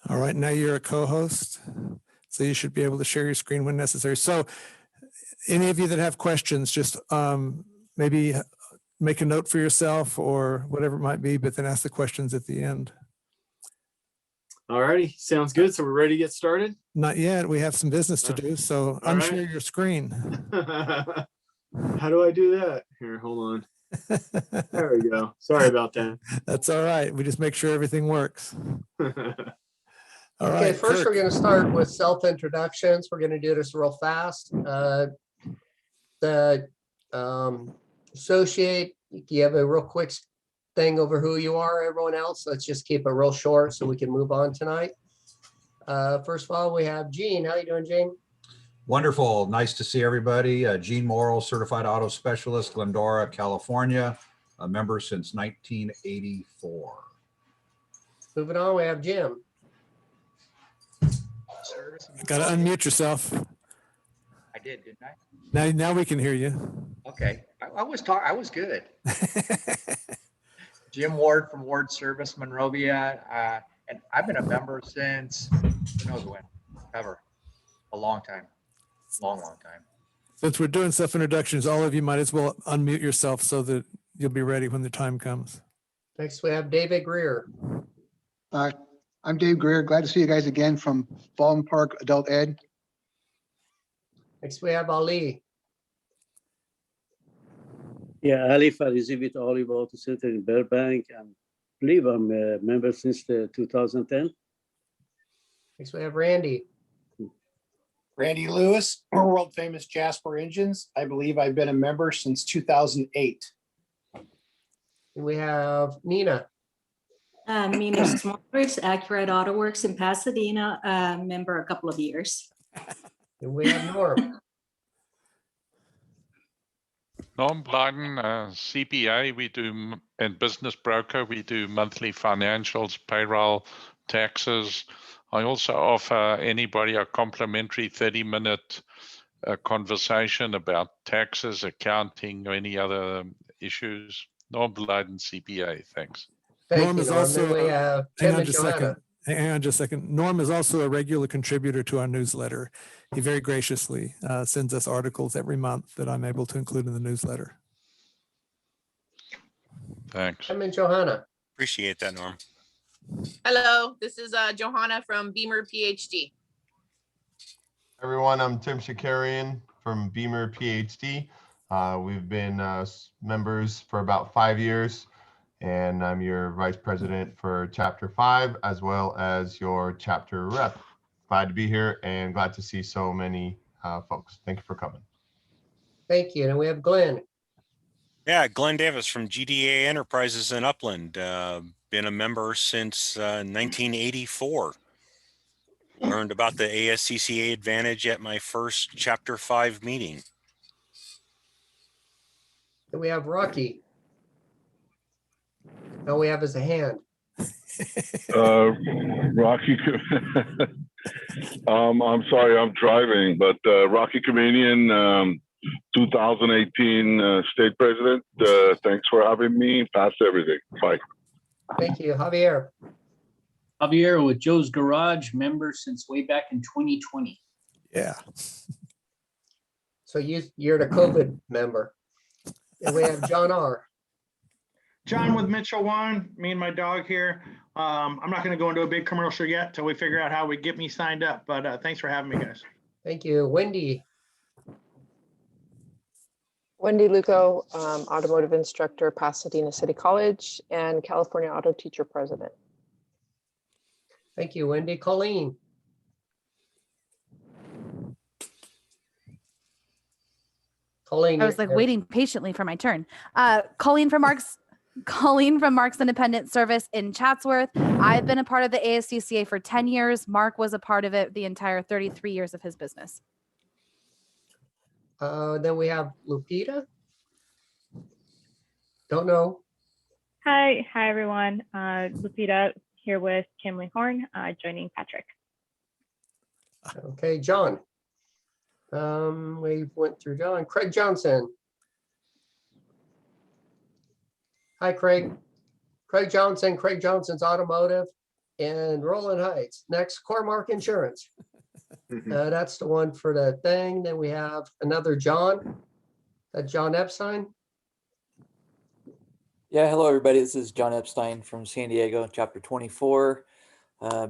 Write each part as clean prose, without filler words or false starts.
All right, now you're a co-host, so you should be able to share your screen when necessary. So any of you that have questions, just maybe make a note for yourself or whatever it might be, but then ask the questions at the end. All righty, sounds good. So we're ready to get started? Not yet. We have some business to do, so unshare your screen. How do I do that? Here, hold on. There we go. Sorry about that. That's all right. We just make sure everything works. All Okay, right, first Kirk. we're going to start with self-introductions. We're going to do this real fast. The associate, you have a real quick thing over who you are, everyone else. Let's just keep it real short so we can move on tonight. First of all, we have Gene. How you doing, Gene? Wonderful. Nice to see everybody. Gene Morrill, Certified Auto Specialist, Glendora, California, a member since 1984. Moving on, we have Jim. Got to unmute yourself. I did, didn't I? Now we can hear you. Okay, I was good. Jim Ward from Ward Service, Monrovia, and I've been a member since who knows when, ever, a long time, long time. Since we're doing self-introductions, all of you might as well unmute yourself so that you'll be ready when the time comes. Next, we have David Greer. I'm Dave Greer. Glad to see you guys again from Baldwin Park Adult Ed. Next, we have Ali. Yeah, Ali Farizi with Olive Auto Center in Burbank. I believe I'm a member since 2010. Next, we have Randy. Randy Lewis, world famous Jasper Engines. I believe I've been a member since 2008. And we have Nina. Mina Smolders, Accurate Auto Works in Pasadena, member a couple of years. And we have Norm. Norm Blyden, CPA, we do, and business broker, we do monthly financials, payroll, taxes. I also offer anybody a complimentary 30-minute conversation about taxes, accounting, or any other issues. Norm Blyden, CPA, thanks. Thank Norm you, is Norm. also, Then we have Tim and Johanna. hang on just a second. Norm is also a regular contributor to our newsletter. He very graciously sends us articles every month that I'm able to include in the newsletter. Thanks. Tim and Johanna. Appreciate that, Norm. Hello, this is Johanna from Beamer PhD. Everyone, I'm Tim Shakarian from Beamer PhD. We've been members for about 5 years, and I'm your vice president for Chapter 5, as well as your chapter rep. Glad to be here and glad to see so many folks. Thank you for coming. Thank you. And we have Glenn. Yeah, Glen Davis from GDA Enterprises in Upland. Been a member since 1984. Learned about the ASCCA Advantage at my first Chapter 5 meeting. And we have Rocky. All we have is a hand. Rocky, I'm sorry, I'm driving, but Rocky Comedian, 2018 state president. Thanks for having me. Pass everything. Bye. Thank you. Javier. Javier with Joe's Garage, member since way back in 2020. Yeah. So you're the COVID member. And we have John R. John with Mitchell One, me and my dog here. I'm not going to go into a big commercial yet till we figure out how we get me signed up, but thanks for having me, guys. Thank you. Wendy. Wendy Luco, automotive instructor, Pasadena City College, and California Auto Teacher President. Thank you, Wendy. Colleen. Colleen. I was like waiting patiently for my turn. Colleen from Mark's Independent Service in Chatsworth. I've been a part of the ASCCA for 10 years. Mark was a part of it the entire 33 years of his business. Then we have Lupita. Don't know. Hi everyone. Lupita here with Kimley Horn, joining Patrick. Okay, John. We went through John. Craig Johnson. Hi, Craig. Craig Johnson, Craig Johnson's Automotive. And Roland Heights. Next, Cormark Insurance. That's the one for the thing. Then we have another John. John Epstein. Yeah, hello everybody. This is John Epstein from San Diego, Chapter 24.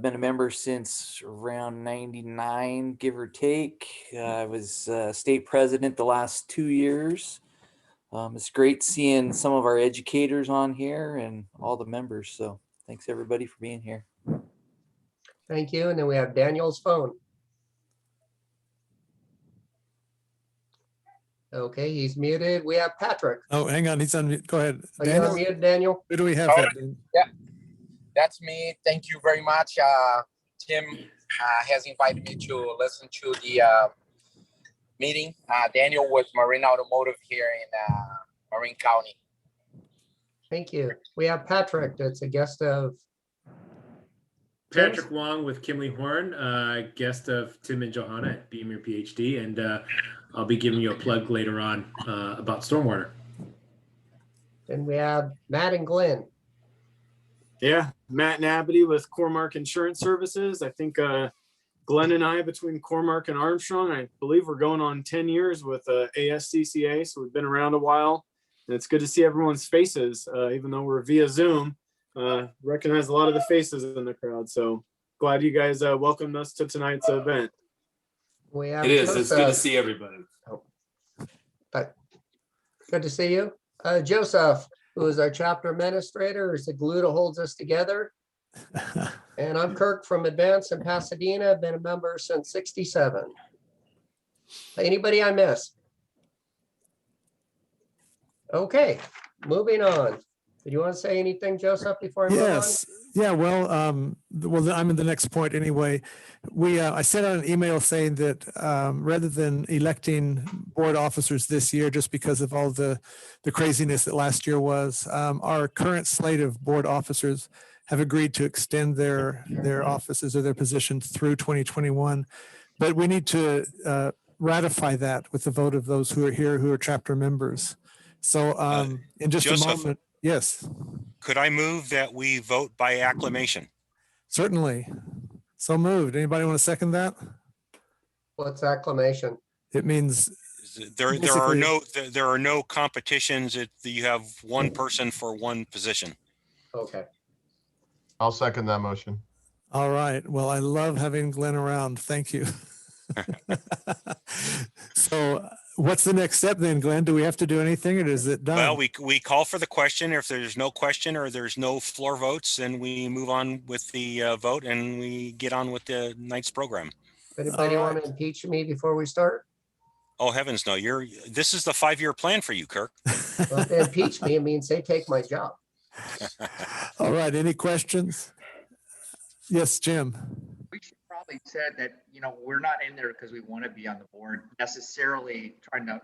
Been a member since around 99, give or take. I was state president the last 2 years. It's great seeing some of our educators on here and all the members. So thanks everybody for being here. Thank you. And then we have Daniel's phone. Okay, he's muted. We have Patrick. Oh, hang on. He's on. Go ahead. Are you on mute, Daniel? Who do we have? All that? right. Yeah, that's me. Thank you very much. Tim has invited me to listen to the meeting. Daniel with Marine Automotive here in Marin County. Thank you. We have Patrick. That's a guest of Patrick Wong with Kimley Horn, guest of Tim and Johanna at Beamer PhD, and I'll be giving you a plug later on about stormwater. And we have Matt and Glenn. Yeah, Matt Nabity with Cormark Insurance Services. I think Glenn and I, between Cormark and Armstrong, I believe we're going on 10 years with ASCCA, so we've been around a while. And it's good to see everyone's faces, even though we're via Zoom. Recognize a lot of the faces in the crowd. So glad you guys welcomed us to tonight's event. We have It is. It's good to see everybody. Good to see you. Joseph, who is our chapter administrator, is the glue that holds us together. And I'm Kirk from Advance in Pasadena. Been a member since '67. Anybody I missed? Okay, moving on. Do you want to say anything, Joseph, before I move on? Yes. Yeah. Well, I'm in the next point anyway. I sent out an email saying that rather than electing board officers this year, just because of all the craziness that last year was, our current slate of board officers have agreed to extend their offices or their positions through 2021. But we need to ratify that with the vote of those who are here, who are chapter members. So in just Joseph, a moment. Yes. Could I move that we vote by acclamation? Certainly. So moved. Anybody want to second that? What's acclamation? It means There are no competitions. You have one person for one position. Okay. I'll second that motion. all right. Well, I love having Glenn around. Thank you. So what's the next step then, Glenn? Do we have to do anything or is it done? Well, we call for the question. If there's no question or there's no floor votes, then we move on with the vote and we get on with the night's program. Anybody want to impeach me before we start? Oh, heavens, no. This is the 5-year plan for you, Kirk. Well, if they impeach me, it means they take my job. All right. Any questions? Yes, Jim. We should probably said that, we're not in there because we want to be on the board necessarily trying to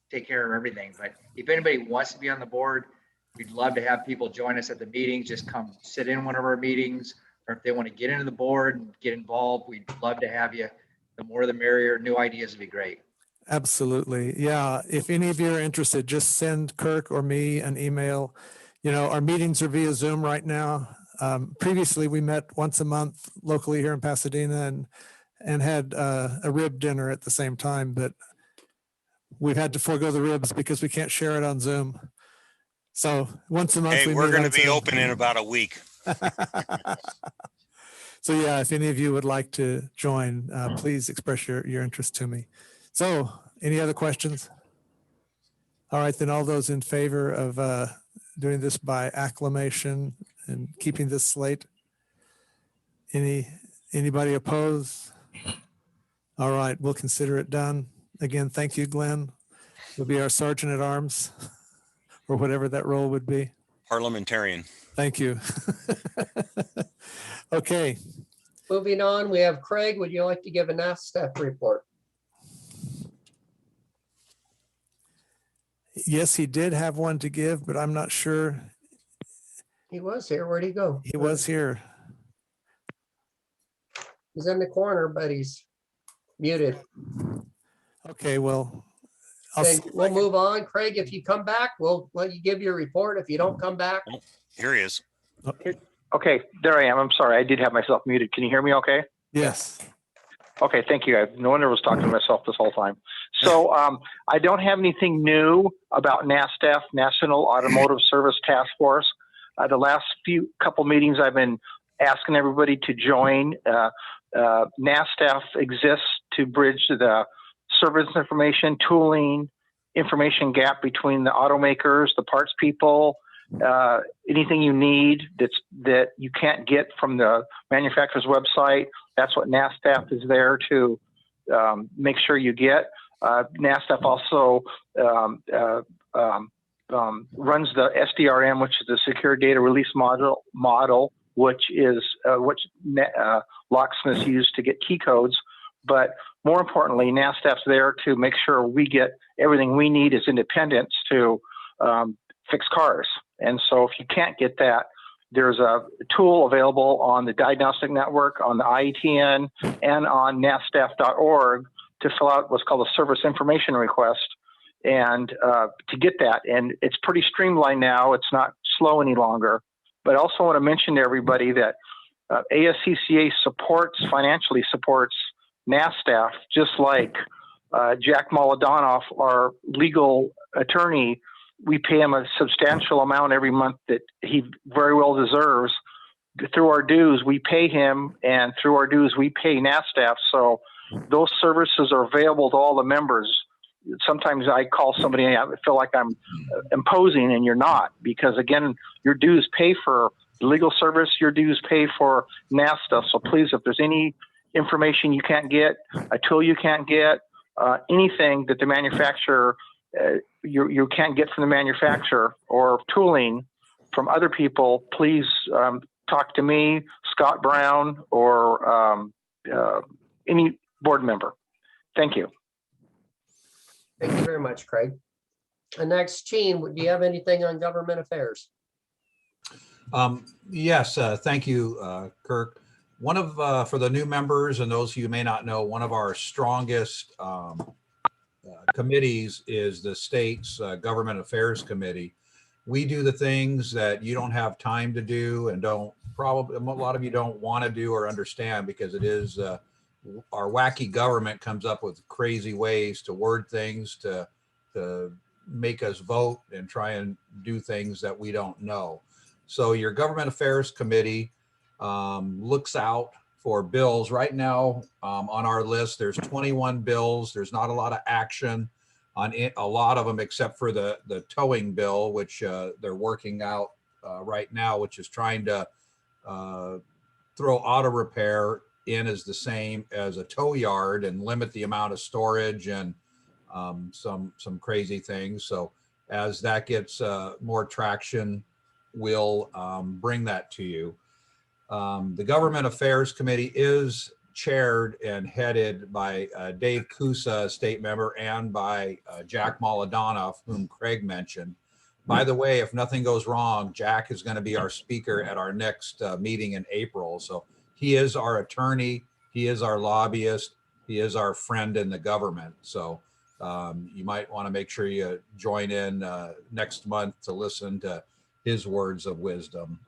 take care of everything. But if anybody wants to be on the board, we'd love to have people join us at the meetings. Just come sit in one of our meetings, or if they want to get into the board and get involved, we'd love to have you. The more the merrier. New ideas would be great. Absolutely. Yeah. If any of you are interested, just send Kirk or me an email. Our meetings are via Zoom right now. Previously, we met once a month locally here in Pasadena and had a rib dinner at the same time, but we've had to forego the ribs because we can't share it on Zoom. So once a month, Hey, we're going to be open in about a week. So yeah, if any of you would like to join, please express your interest to me. So any other questions? All right, then all those in favor of doing this by acclamation and keeping this slate? Anybody opposed? All right, we'll consider it done. Again, thank you, Glenn. You'll be our sergeant at arms or whatever that role would be. Parliamentarian. Thank you. Okay. Moving on, we have Craig. Would you like to give a NAST staff report? Yes, he did have one to give, but I'm not sure. He was here. Where'd he go? He was here. He's in the corner, but he's muted. Okay, well, We'll move on. Craig, if you come back, we'll let you give your report. If you don't come back. Here he is. Okay, there I am. I'm sorry. I did have myself muted. Can you hear me okay? Yes. Okay, thank you. No wonder I was talking to myself this whole time. So I don't have anything new about NASTF, National Automotive Service Task Force. The last couple meetings I've been asking everybody to join. NASTF exists to bridge the service information, tooling, information gap between the automakers, the parts people, anything you need that you can't get from the manufacturer's website. That's what NASTF is there to make sure you get. NASTF also runs the SDRM, which is the Secure Data Release Model, which is locksmiths use to get key codes. But more importantly, NASTF's there to make sure we get everything we need as independents to fix cars. And so if you can't get that, there's a tool available on the Diagnostic Network, on the IETN, and on NASTF.org to fill out what's called a service information request and to get that. And it's pretty streamlined now. It's not slow any longer. But I also want to mention to everybody that ASCCA financially supports NASTF, just like Jack Molodanoff, our legal attorney. We pay him a substantial amount every month that he very well deserves. Through our dues, we pay him, and through our dues, we pay NASTF. So those services are available to all the members. Sometimes I call somebody and I feel like I'm imposing, and you're not, because again, your dues pay for legal service, your dues pay for NASTF. So please, if there's any information you can't get, a tool you can't get, anything that the manufacturer you can't get from the manufacturer, or tooling from other people, please talk to me, Scott Brown, or any board member. Thank you. Thank you very much, Craig. And next, Gene, do you have anything on government affairs? Yes, thank you, Kirk. One of, for the new members and those of you who may not know, one of our strongest committees is the state's Government Affairs Committee. We do the things that you don't have time to do and probably a lot of you don't want to do or understand, because it is our wacky government comes up with crazy ways to word things to make us vote and try and do things that we don't know. So your Government Affairs Committee looks out for bills. Right now on our list, there's 21 bills. There's not a lot of action on a lot of them, except for the towing bill, which they're working out right now, which is trying to throw auto repair in as the same as a tow yard and limit the amount of storage and some crazy things. So as that gets more traction, we'll bring that to you. The Government Affairs Committee is chaired and headed by Dave Kusa, a state member, and by Jack Molodanoff, whom Craig mentioned. By the way, if nothing goes wrong, Jack is going to be our speaker at our next meeting in April. So he is our attorney, he is our lobbyist, he is our friend in the government. So you might want to make sure you join in next month to listen to his words of wisdom.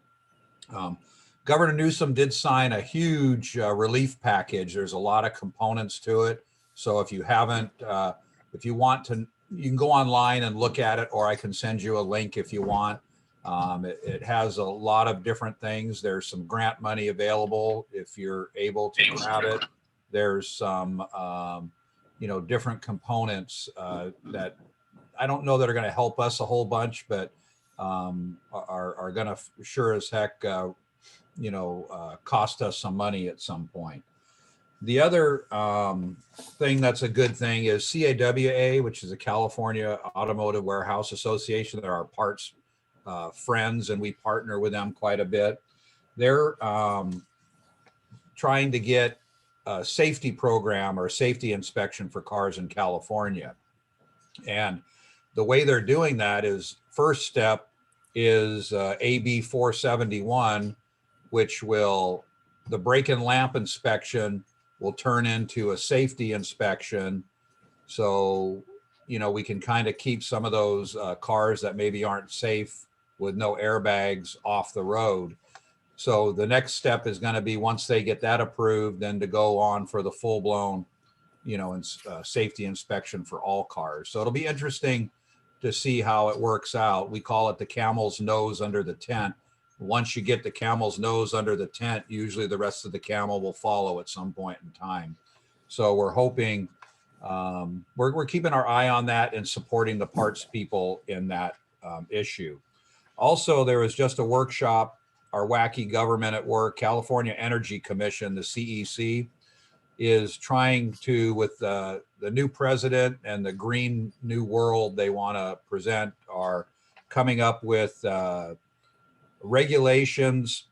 Governor Newsom did sign a huge relief package. There's a lot of components to it. So if you haven't, if you want to, you can go online and look at it, or I can send you a link if you want. It has a lot of different things. There's some grant money available if you're able to grab it. There's some, different components that I don't know that are going to help us a whole bunch, but are going to sure as heck cost us some money at some point. The other thing that's a good thing is CAWA, which is a California Automotive Warehouse Association. They're our parts friends, and we partner with them quite a bit. They're trying to get a safety program or safety inspection for cars in California. And the way they're doing that is, first step is AB 471, which will, the brake and lamp inspection will turn into a safety inspection. So, we can kind of keep some of those cars that maybe aren't safe with no airbags off the road. So the next step is going to be, once they get that approved, then to go on for the full blown, safety inspection for all cars. So it'll be interesting to see how it works out. We call it the camel's nose under the tent. Once you get the camel's nose under the tent, usually the rest of the camel will follow at some point in time. So we're hoping, we're keeping our eye on that and supporting the parts people in that issue. Also, there was just a workshop, our wacky government at work, California Energy Commission, the CEC, is trying to, with the new president and the Green New World they want to present, are coming up with regulations,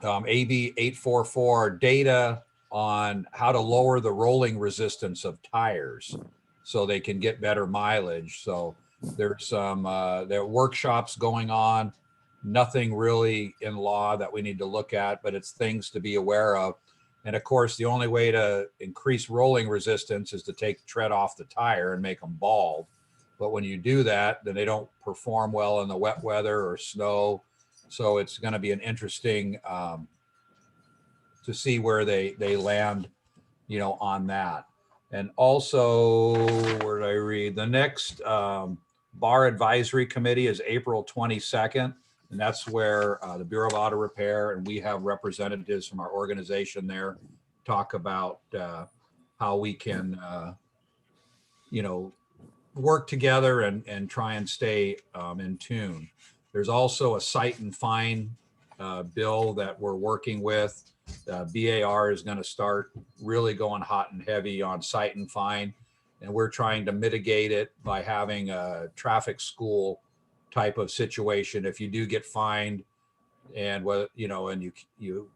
AB 844, data on how to lower the rolling resistance of tires so they can get better mileage. So there's some there are workshops going on, nothing really in law that we need to look at, but it's things to be aware of. And of course, the only way to increase rolling resistance is to take tread off the tire and make them bald. But when you do that, then they don't perform well in the wet weather or snow. So it's going to be an interesting to see where they land, on that. And also, where did I read? The next Bar Advisory Committee is April 22nd. And that's where the Bureau of Auto Repair, and we have representatives from our organization there, talk about how we can, work together and try and stay in tune. There's also a cite and fine bill that we're working with. BAR is going to start really going hot and heavy on cite and fine, and we're trying to mitigate it by having a traffic school type of situation. If you do get fined, and whether and you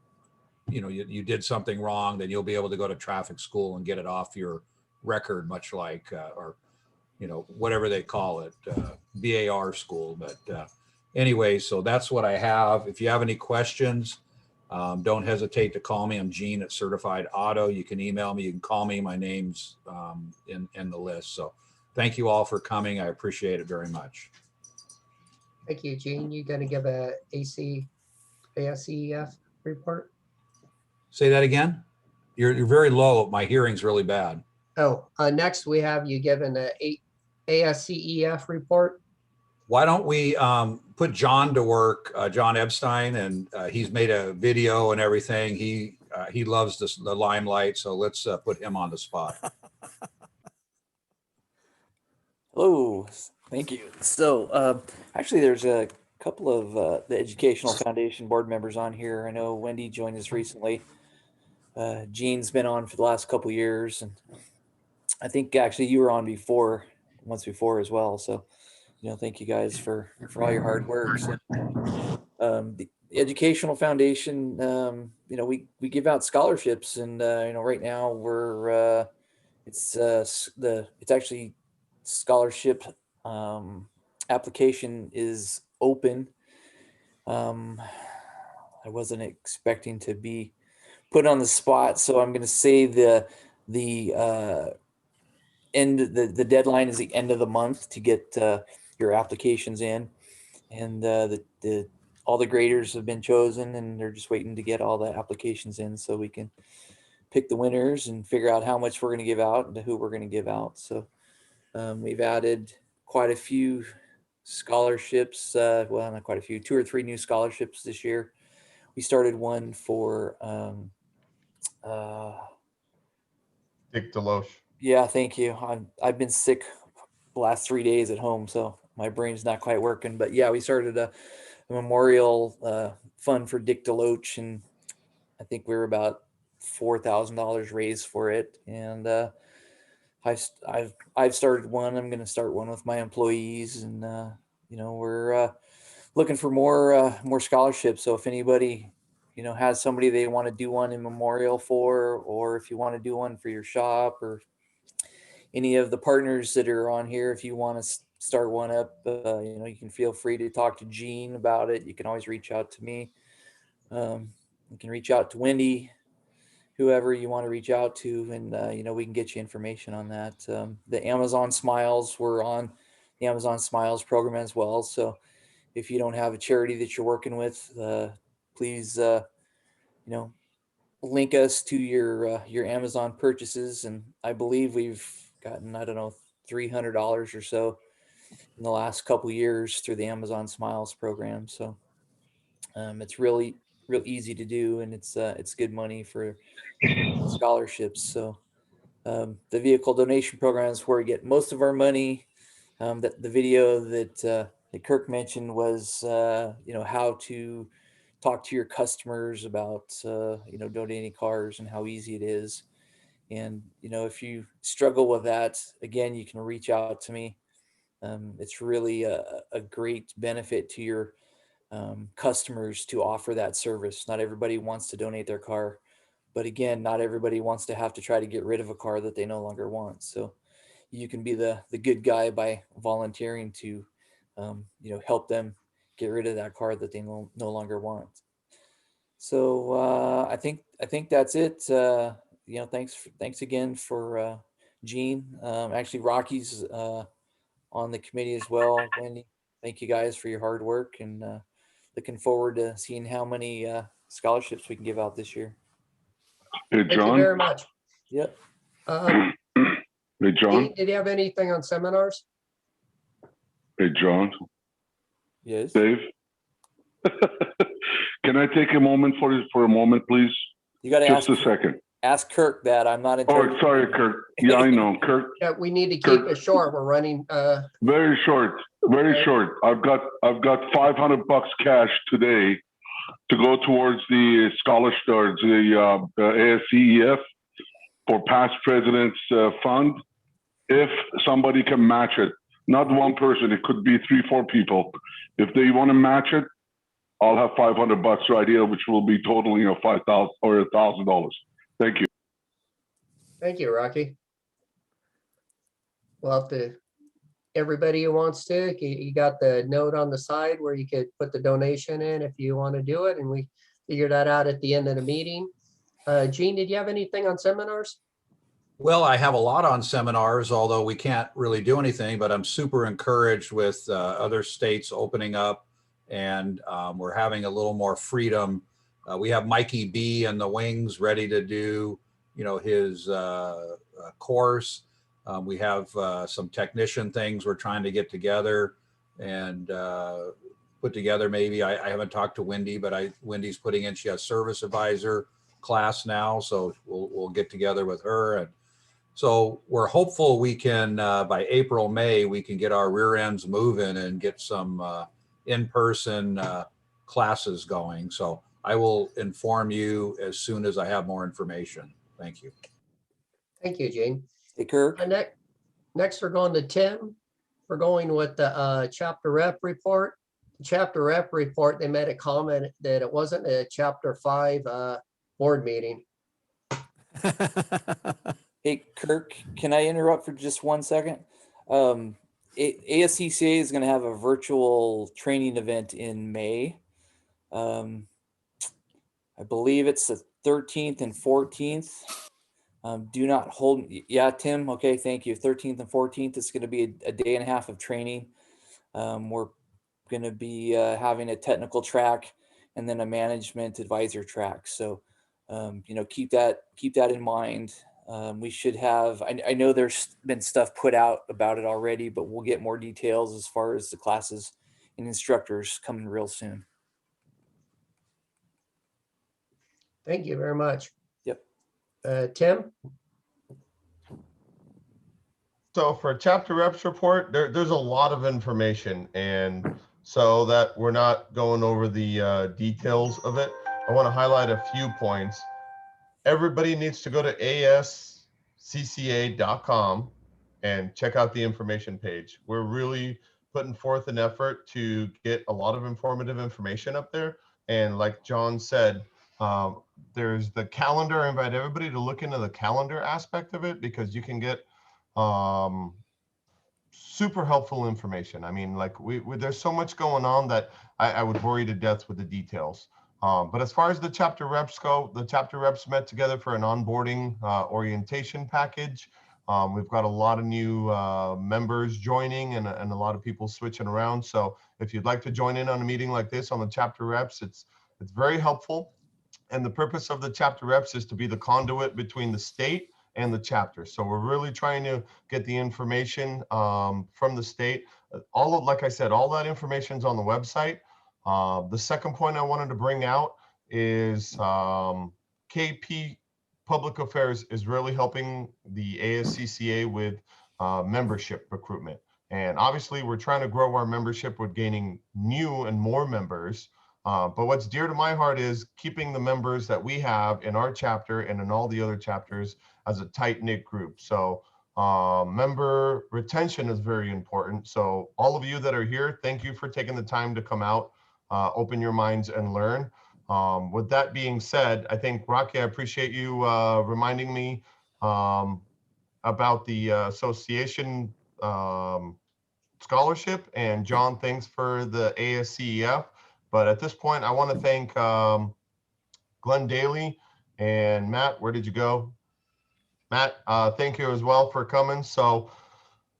did something wrong, then you'll be able to go to traffic school and get it off your record, much like or whatever they call it, BAR school. But anyway, so that's what I have. If you have any questions, don't hesitate to call me. I'm Gene at Certified Auto. You can email me, you can call me. My name's in the list. So thank you all for coming. I appreciate it very much. Thank you, Gene. You going to give a ASCEF report? Say that again? You're very low. My hearing's really bad. Oh, next we have you given a ASCEF report. Why don't we put John to work, John Epstein, and he's made a video and everything. He loves the limelight, so let's put him on the spot. Hello, thank you. So actually there's a couple of the Educational Foundation board members on here. I know Wendy joined us recently. Gene's been on for the last couple of years, and I think actually you were on once before as well. So, thank you guys for all your hard work. So, the Educational Foundation, we give out scholarships, and right now we're it's actually scholarship application is open. I wasn't expecting to be put on the spot, so I'm going to say the deadline is the end of the month to get your applications in, and all the graders have been chosen, and they're just waiting to get all the applications in so we can pick the winners and figure out how much we're going to give out and to who we're going to give out. So we've added quite a few scholarships. Well, not quite a few, 2 or 3 new scholarships this year. We started one for Dick Deloche. Yeah, thank you. I've been sick the last 3 days at home, so my brain's not quite working. But yeah, we started a memorial fund for Dick Deloche, and I think we were about $4,000 raised for it. And I've started one. I'm going to start one with my employees, and we're looking for more scholarships. So if anybody has somebody they want to do one in memorial for, or if you want to do one for your shop, or any of the partners that are on here, if you want to start one up, you can feel free to talk to Gene about it. You can always reach out to me. You can reach out to Wendy, whoever you want to reach out to, and we can get you information on that. The Amazon Smiles, we're on the Amazon Smiles program as well. So if you don't have a charity that you're working with, please, link us to your Amazon purchases. And I believe we've gotten, I don't know, $300 or so in the last couple years through the Amazon Smiles program. So it's real easy to do, and it's good money for scholarships. So the vehicle donation program is where we get most of our money. That the video that Kirk mentioned was how to talk to your customers about donating cars and how easy it is. And if you struggle with that, again, you can reach out to me. It's really a great benefit to your customers to offer that service. Not everybody wants to donate their car, but again, not everybody wants to have to try to get rid of a car that they no longer want. So you can be the good guy by volunteering to help them get rid of that car that they no longer want. So I think that's it. Thanks again for Gene. Actually, Rocky's on the committee as well. Wendy, thank you guys for your hard work, and looking forward to seeing how many scholarships we can give out this year. Hey, Thank you John. very much. Yep. Hey, John. Did you have anything on seminars? Hey, John. Yes. Dave. Can I take a moment for a moment, please? You got to just a second. Ask Kirk that. I'm not in charge. Oh, sorry, Kirk. Yeah, I know, Kirk. Yeah, we need to keep it short. We're running. Very short. Very short. I've got $500 cash today to go towards the scholarship, the ASCCA5 for past presidents fund. If somebody can match it, not one person, it could be 3-4 people. If they want to match it, I'll have $500 right here, which will be totaling $5,000 or $1,000. Thank you. Thank you, Rocky. Well, have to, everybody who wants to, you got the note on the side where you could put the donation in if you want to do it, and we figure that out at the end of the meeting. Gene, did you have anything on seminars? Well, I have a lot on seminars, although we can't really do anything, but I'm super encouraged with other states opening up, and we're having a little more freedom. We have Mikey B in the wings ready to do, his course. We have some technician things we're trying to get together and put together. Maybe I haven't talked to Wendy, but Wendy's putting in, she has service advisor class now. So we'll get together with her. And so we're hopeful we can, by April, May, we can get our rear ends moving and get some in-person classes going. So I will inform you as soon as I have more information. Thank you. Thank you, Gene. Hey, Kirk. Next, we're going to Tim. We're going with the chapter rep report. The chapter rep report, they made a comment that it wasn't a chapter 5 board meeting. Hey, Kirk, can I interrupt for just 1 second? ASCCA is going to have a virtual training event in May. I believe it's the 13th and 14th. Do not hold. Yeah, Tim. Okay, thank you. 13th and 14th. It's going to be a day and a half of training. We're going to be having a technical track and then a management advisor track. So, keep that in mind. We should have. I know there's been stuff put out about it already, but we'll get more details as far as the classes and instructors coming real soon. Thank you very much. Yep. Tim? So for chapter reps report, there's a lot of information, and so that we're not going over the details of it, I want to highlight a few points. Everybody needs to go to ASCCA.com and check out the information page. We're really putting forth an effort to get a lot of informative information up there. And like John said, there's the calendar. I invite everybody to look into the calendar aspect of it, because you can get super helpful information. I mean, like there's so much going on that I would worry to death with the details. But as far as the chapter reps go, the chapter reps met together for an onboarding orientation package. We've got a lot of new members joining and a lot of people switching around. So if you'd like to join in on a meeting like this on the chapter reps, It's very helpful. And the purpose of the chapter reps is to be the conduit between the state and the chapter. So we're really trying to get the information from the state. Like I said, all that information is on the website. The second point I wanted to bring out is KP Public Affairs is really helping the ASCCA with membership recruitment. And obviously we're trying to grow our membership with gaining new and more members. But what's dear to my heart is keeping the members that we have in our chapter and in all the other chapters as a tight-knit group. So member retention is very important. So all of you that are here, thank you for taking the time to come out, open your minds and learn. With that being said, I think, Rocky, I appreciate you reminding me about the association scholarship, and John, thanks for the ASCEF. But at this point, I want to thank Glen, Dailey, and Matt. Where did you go? Matt, thank you as well for coming. So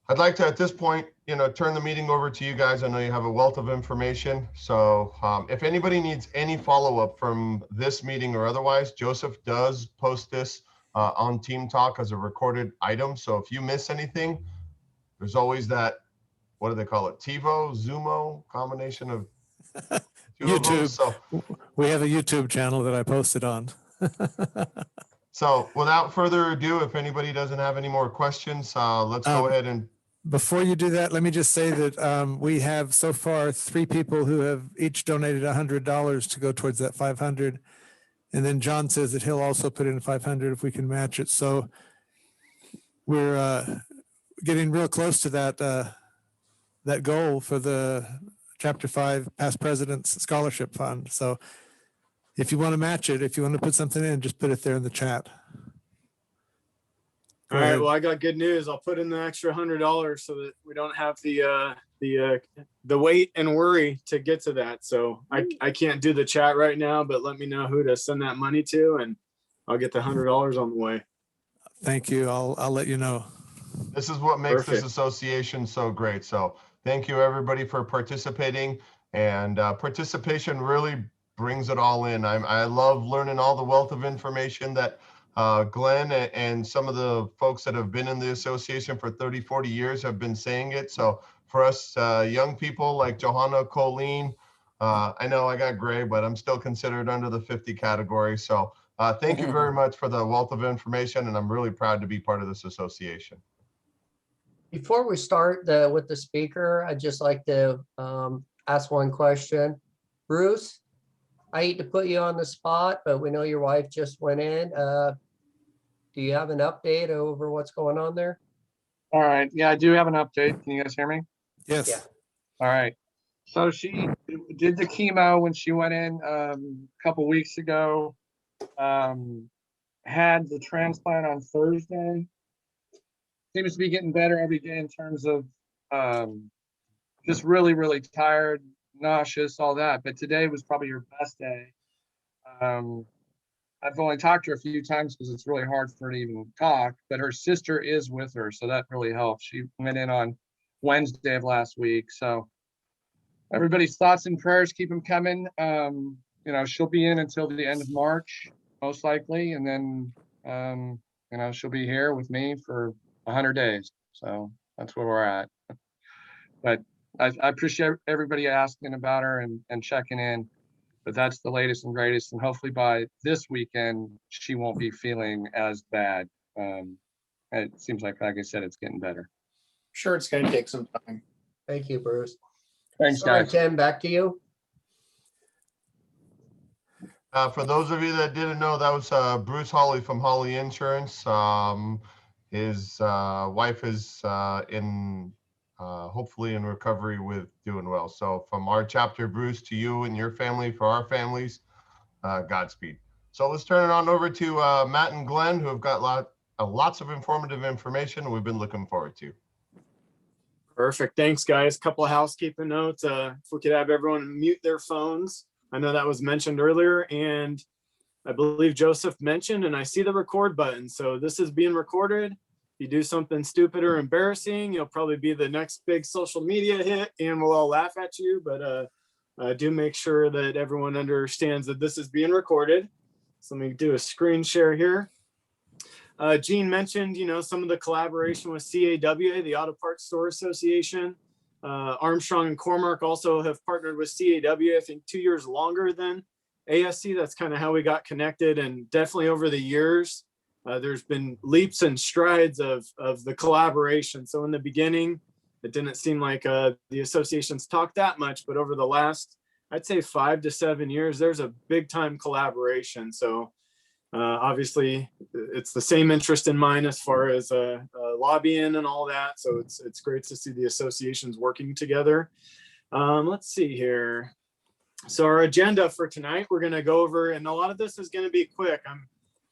I'd like to, at this point, turn the meeting over to you guys. I know you have a wealth of information. So if anybody needs any follow-up from this meeting or otherwise, Joseph does post this on Team Talk as a recorded item. So if you miss anything, there's always that, what do they call it? TiVo, Zumo, combination of YouTube. So we have a YouTube channel that I posted on. So without further ado, if anybody doesn't have any more questions, let's go ahead and. Before you do that, let me just say that we have so far 3 people who have each donated $100 to go towards that 500. And then John says that he'll also put in 500 if we can match it. So we're getting real close to that goal for the Chapter 5 Past Presidents Scholarship Fund. So if you want to match it, if you want to put something in, just put it there in the chat. All right. Well, I got good news. I'll put in the extra $100 so that we don't have the wait and worry to get to that. So I can't do the chat right now, but let me know who to send that money to, and I'll get the $100 on the way. Thank you. I'll let you know. This is what makes Perfect. this association so great. So thank you everybody for participating, and participation really brings it all in. I love learning all the wealth of information that Glenn and some of the folks that have been in the association for 30, 40 years have been saying it. So for us young people like Johanna, Colleen, I know I got gray, but I'm still considered under the 50 category. So thank you very much for the wealth of information, and I'm really proud to be part of this association. Before we start with the speaker, I'd just like to ask one question. Bruce, I hate to put you on the spot, but we know your wife just went in. Do you have an update over what's going on there? All right. Yeah, I do have an update. Can you guys hear me? Yes. Yeah. All right. So she did the chemo when she went in a couple weeks ago. Had the transplant on Thursday. Seems to be getting better every day in terms of just really, really tired, nauseous, all that. But today was probably her best day. I've only talked to her a few times because it's really hard for her to even talk, but her sister is with her, so that really helps. She went in on Wednesday of last week. So everybody's thoughts and prayers, keep them coming. She'll be in until the end of March, most likely. And then, she'll be here with me for 100 days. So that's where we're at. But I appreciate everybody asking about her and checking in. But that's the latest and greatest. And hopefully by this weekend, she won't be feeling as bad. It seems like I said, it's getting better. Sure, it's going to take some time. Thank you, Bruce. Thanks, Sorry, guys. Tim, back to you. For those of you that didn't know, that was Bruce Hawley from Hawley Insurance. His wife is hopefully in recovery with doing well. So from our chapter, Bruce, to you and your family, for our families, Godspeed. So let's turn it on over to Matt and Glenn, who have got lots of informative information we've been looking forward to. Perfect. Thanks, guys. Couple of housekeeping notes. If we could have everyone mute their phones. I know that was mentioned earlier, and I believe Joseph mentioned, and I see the record button. So this is being recorded. If you do something stupid or embarrassing, you'll probably be the next big social media hit, and we'll all laugh at you. But do make sure that everyone understands that this is being recorded. So let me do a screen share here. Gene mentioned, some of the collaboration with CAWA, the Auto Parts Store Association. Armstrong and Cormark also have partnered with CAWA, I think 2 years longer than ASC. That's kind of how we got connected. And definitely over the years, there's been leaps and strides of the collaboration. So in the beginning, it didn't seem like the associations talked that much, but over the last, I'd say 5 to 7 years, there's a big time collaboration. So obviously it's the same interest in mine as far as lobbying and all that. So it's great to see the associations working together. Let's see here. So our agenda for tonight, we're going to go over, and a lot of this is going to be quick.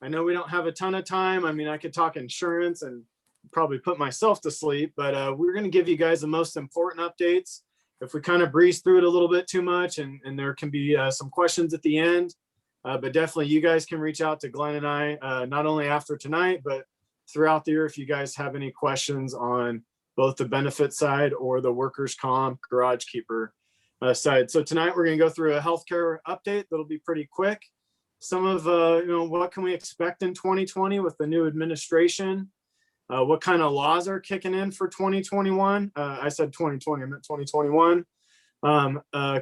I know we don't have a ton of time. I mean, I could talk insurance and probably put myself to sleep, but we're going to give you guys the most important updates. If we kind of breeze through it a little bit too much, and there can be some questions at the end, but definitely you guys can reach out to Glenn and I, not only after tonight, but throughout the year if you guys have any questions on both the benefit side or the workers' comp garage keeper side. So tonight we're going to go through a healthcare update that'll be pretty quick. Some of what can we expect in 2020 with the new administration? What kind of laws are kicking in for 2021? I said 2020, I meant 2021.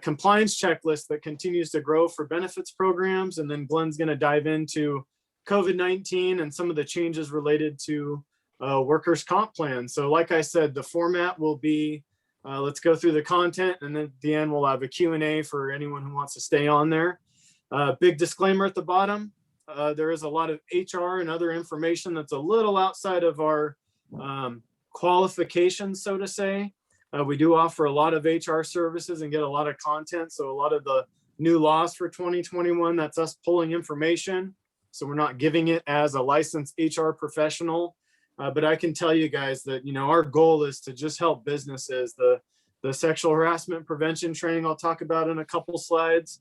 Compliance checklist that continues to grow for benefits programs. And then Glenn's going to dive into COVID-19 and some of the changes related to workers' comp plans. So like I said, the format will be, let's go through the content, and then at the end we'll have a Q&A for anyone who wants to stay on there. Big disclaimer at the bottom. There is a lot of HR and other information that's a little outside of our qualifications, so to say. We do offer a lot of HR services and get a lot of content. So a lot of the new laws for 2021, that's us pulling information. So we're not giving it as a licensed HR professional. But I can tell you guys that, our goal is to just help businesses. The sexual harassment prevention training I'll talk about in a couple slides.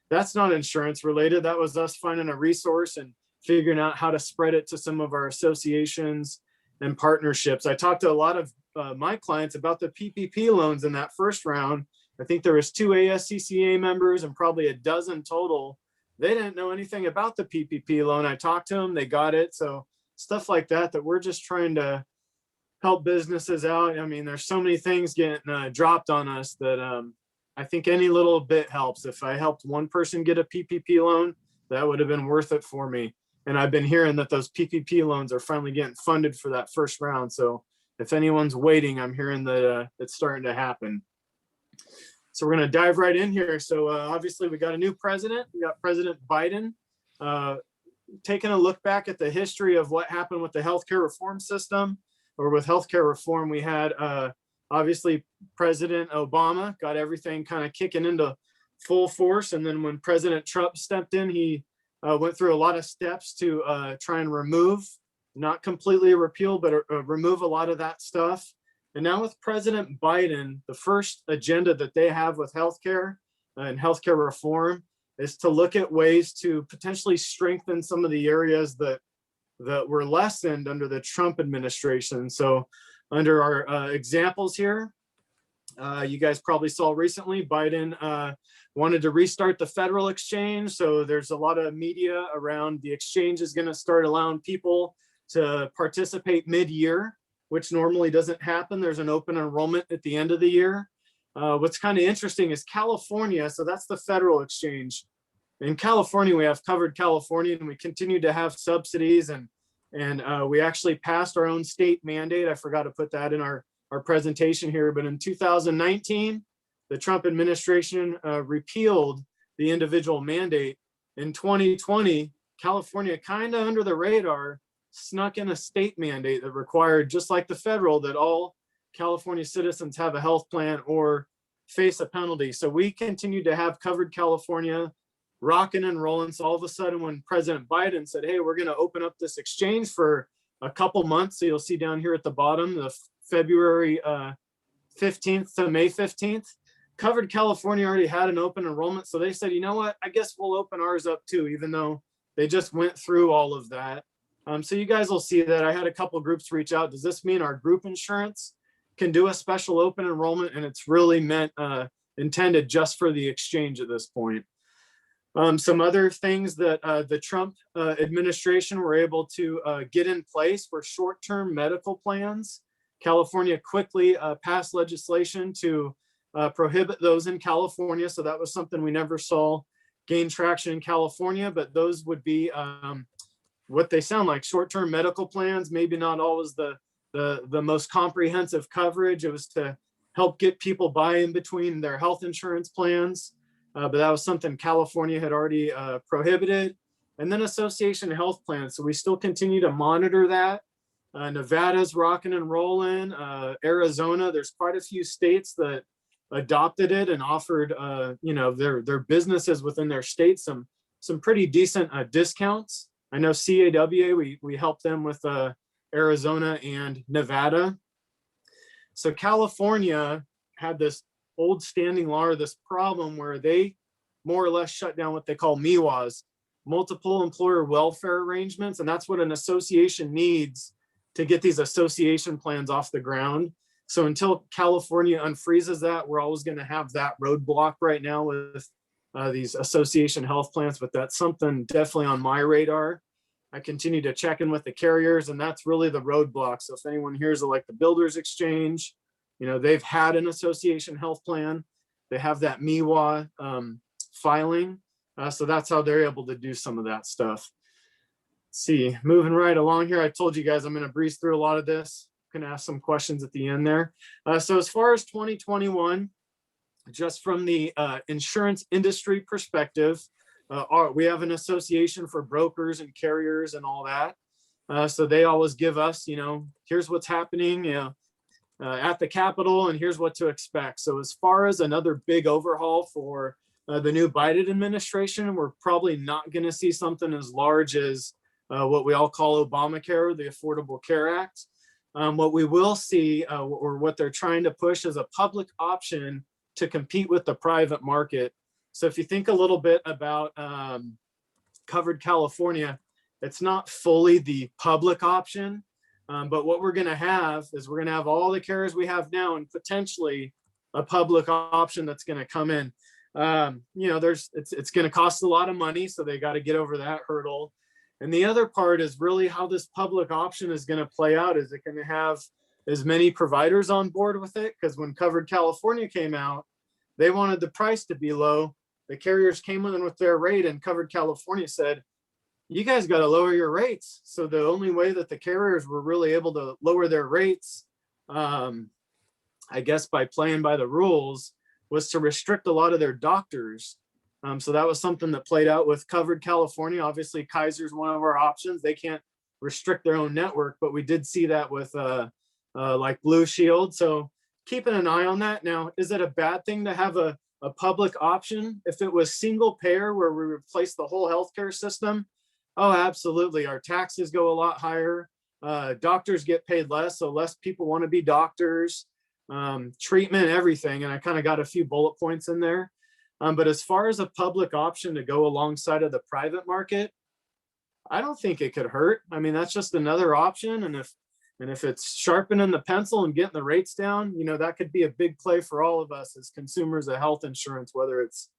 That's not insurance related. That was us finding a resource and figuring out how to spread it to some of our associations and partnerships. I talked to a lot of my clients about the PPP loans in that first round. I think there was 2 ASCCA members and probably a dozen total. They didn't know anything about the PPP loan. I talked to them, they got it. So stuff like that we're just trying to help businesses out. I mean, there's so many things getting dropped on us that I think any little bit helps. If I helped one person get a PPP loan, that would have been worth it for me. And I've been hearing that those PPP loans are finally getting funded for that first round. So if anyone's waiting, I'm hearing that it's starting to happen. So we're going to dive right in here. So obviously we got a new president. We got President Biden. Taking a look back at the history of what happened with the healthcare reform system, or with healthcare reform, we had obviously President Obama got everything kind of kicking into full force. And then when President Trump stepped in, he went through a lot of steps to try and remove, not completely repeal, but remove a lot of that stuff. And now with President Biden, the first agenda that they have with healthcare and healthcare reform is to look at ways to potentially strengthen some of the areas that were lessened under the Trump administration. So under our examples here, you guys probably saw recently, Biden wanted to restart the federal exchange. So there's a lot of media around the exchange is going to start allowing people to participate mid-year, which normally doesn't happen. There's an open enrollment at the end of the year. What's kind of interesting is California, so that's the federal exchange. In California, we have Covered California, and we continue to have subsidies, and we actually passed our own state mandate. I forgot to put that in our presentation here, but in 2019, the Trump administration repealed the individual mandate. In 2020, California, kind of under the radar, snuck in a state mandate that required, just like the federal, that all California citizens have a health plan or face a penalty. So we continue to have Covered California rocking and rolling. So all of a sudden when President Biden said, hey, we're going to open up this exchange for a couple months. So you'll see down here at the bottom, the February 15th to May 15th, Covered California already had an open enrollment. So they said, you know what, I guess we'll open ours up too, even though they just went through all of that. So you guys will see that I had a couple groups reach out. Does this mean our group insurance can do a special open enrollment? And it's really meant intended just for the exchange at this point. Some other things that the Trump administration were able to get in place were short-term medical plans. California quickly passed legislation to prohibit those in California. So that was something we never saw gain traction in California, but those would be what they sound like, short-term medical plans, maybe not always the most comprehensive coverage. It was to help get people by in between their health insurance plans. But that was something California had already prohibited. And then association health plans. So we still continue to monitor that. Nevada's rocking and rolling. Arizona, there's quite a few states that adopted it and offered their businesses within their state some pretty decent discounts. I know CAWA, we helped them with Arizona and Nevada. So California had this old standing law, or this problem where they more or less shut down what they call MIWAs, multiple employer welfare arrangements. And that's what an association needs to get these association plans off the ground. So until California unfreezes that, we're always going to have that roadblock right now with these association health plans, but that's something definitely on my radar. I continue to check in with the carriers, and that's really the roadblock. So if anyone hears of like the Builders Exchange, they've had an association health plan. They have that MIWA filing. So that's how they're able to do some of that stuff. Let's see, moving right along here. I told you guys I'm going to breeze through a lot of this. I'm going to ask some questions at the end there. So as far as 2021, just from the insurance industry perspective, we have an association for brokers and carriers and all that. So they always give us, here's what's happening, at the Capitol, and here's what to expect. So as far as another big overhaul for the new Biden administration, we're probably not going to see something as large as what we all call Obamacare, the Affordable Care Act. What we will see, or what they're trying to push, is a public option to compete with the private market. So if you think a little bit about Covered California, it's not fully the public option, but what we're going to have is we're going to have all the carriers we have now and potentially a public option that's going to come in. It's going to cost a lot of money, so they got to get over that hurdle. And the other part is really how this public option is going to play out. Is it going to have as many providers on board with it? Because when Covered California came out, they wanted the price to be low. The carriers came in with their rate, and Covered California said, you guys got to lower your rates. So the only way that the carriers were really able to lower their rates, I guess by playing by the rules, was to restrict a lot of their doctors. So that was something that played out with Covered California. Obviously, Kaiser's one of our options. They can't restrict their own network, but we did see that with like Blue Shield. So keeping an eye on that. Now, is it a bad thing to have a public option? If it was single payer where we replace the whole healthcare system, oh, absolutely. Our taxes go a lot higher. Doctors get paid less, so less people want to be doctors. Treatment, everything. And I kind of got a few bullet points in there. But as far as a public option to go alongside of the private market, I don't think it could hurt. I mean, that's just another option. And if it's sharpening the pencil and getting the rates down, that could be a big play for all of us as consumers of health insurance, whether it's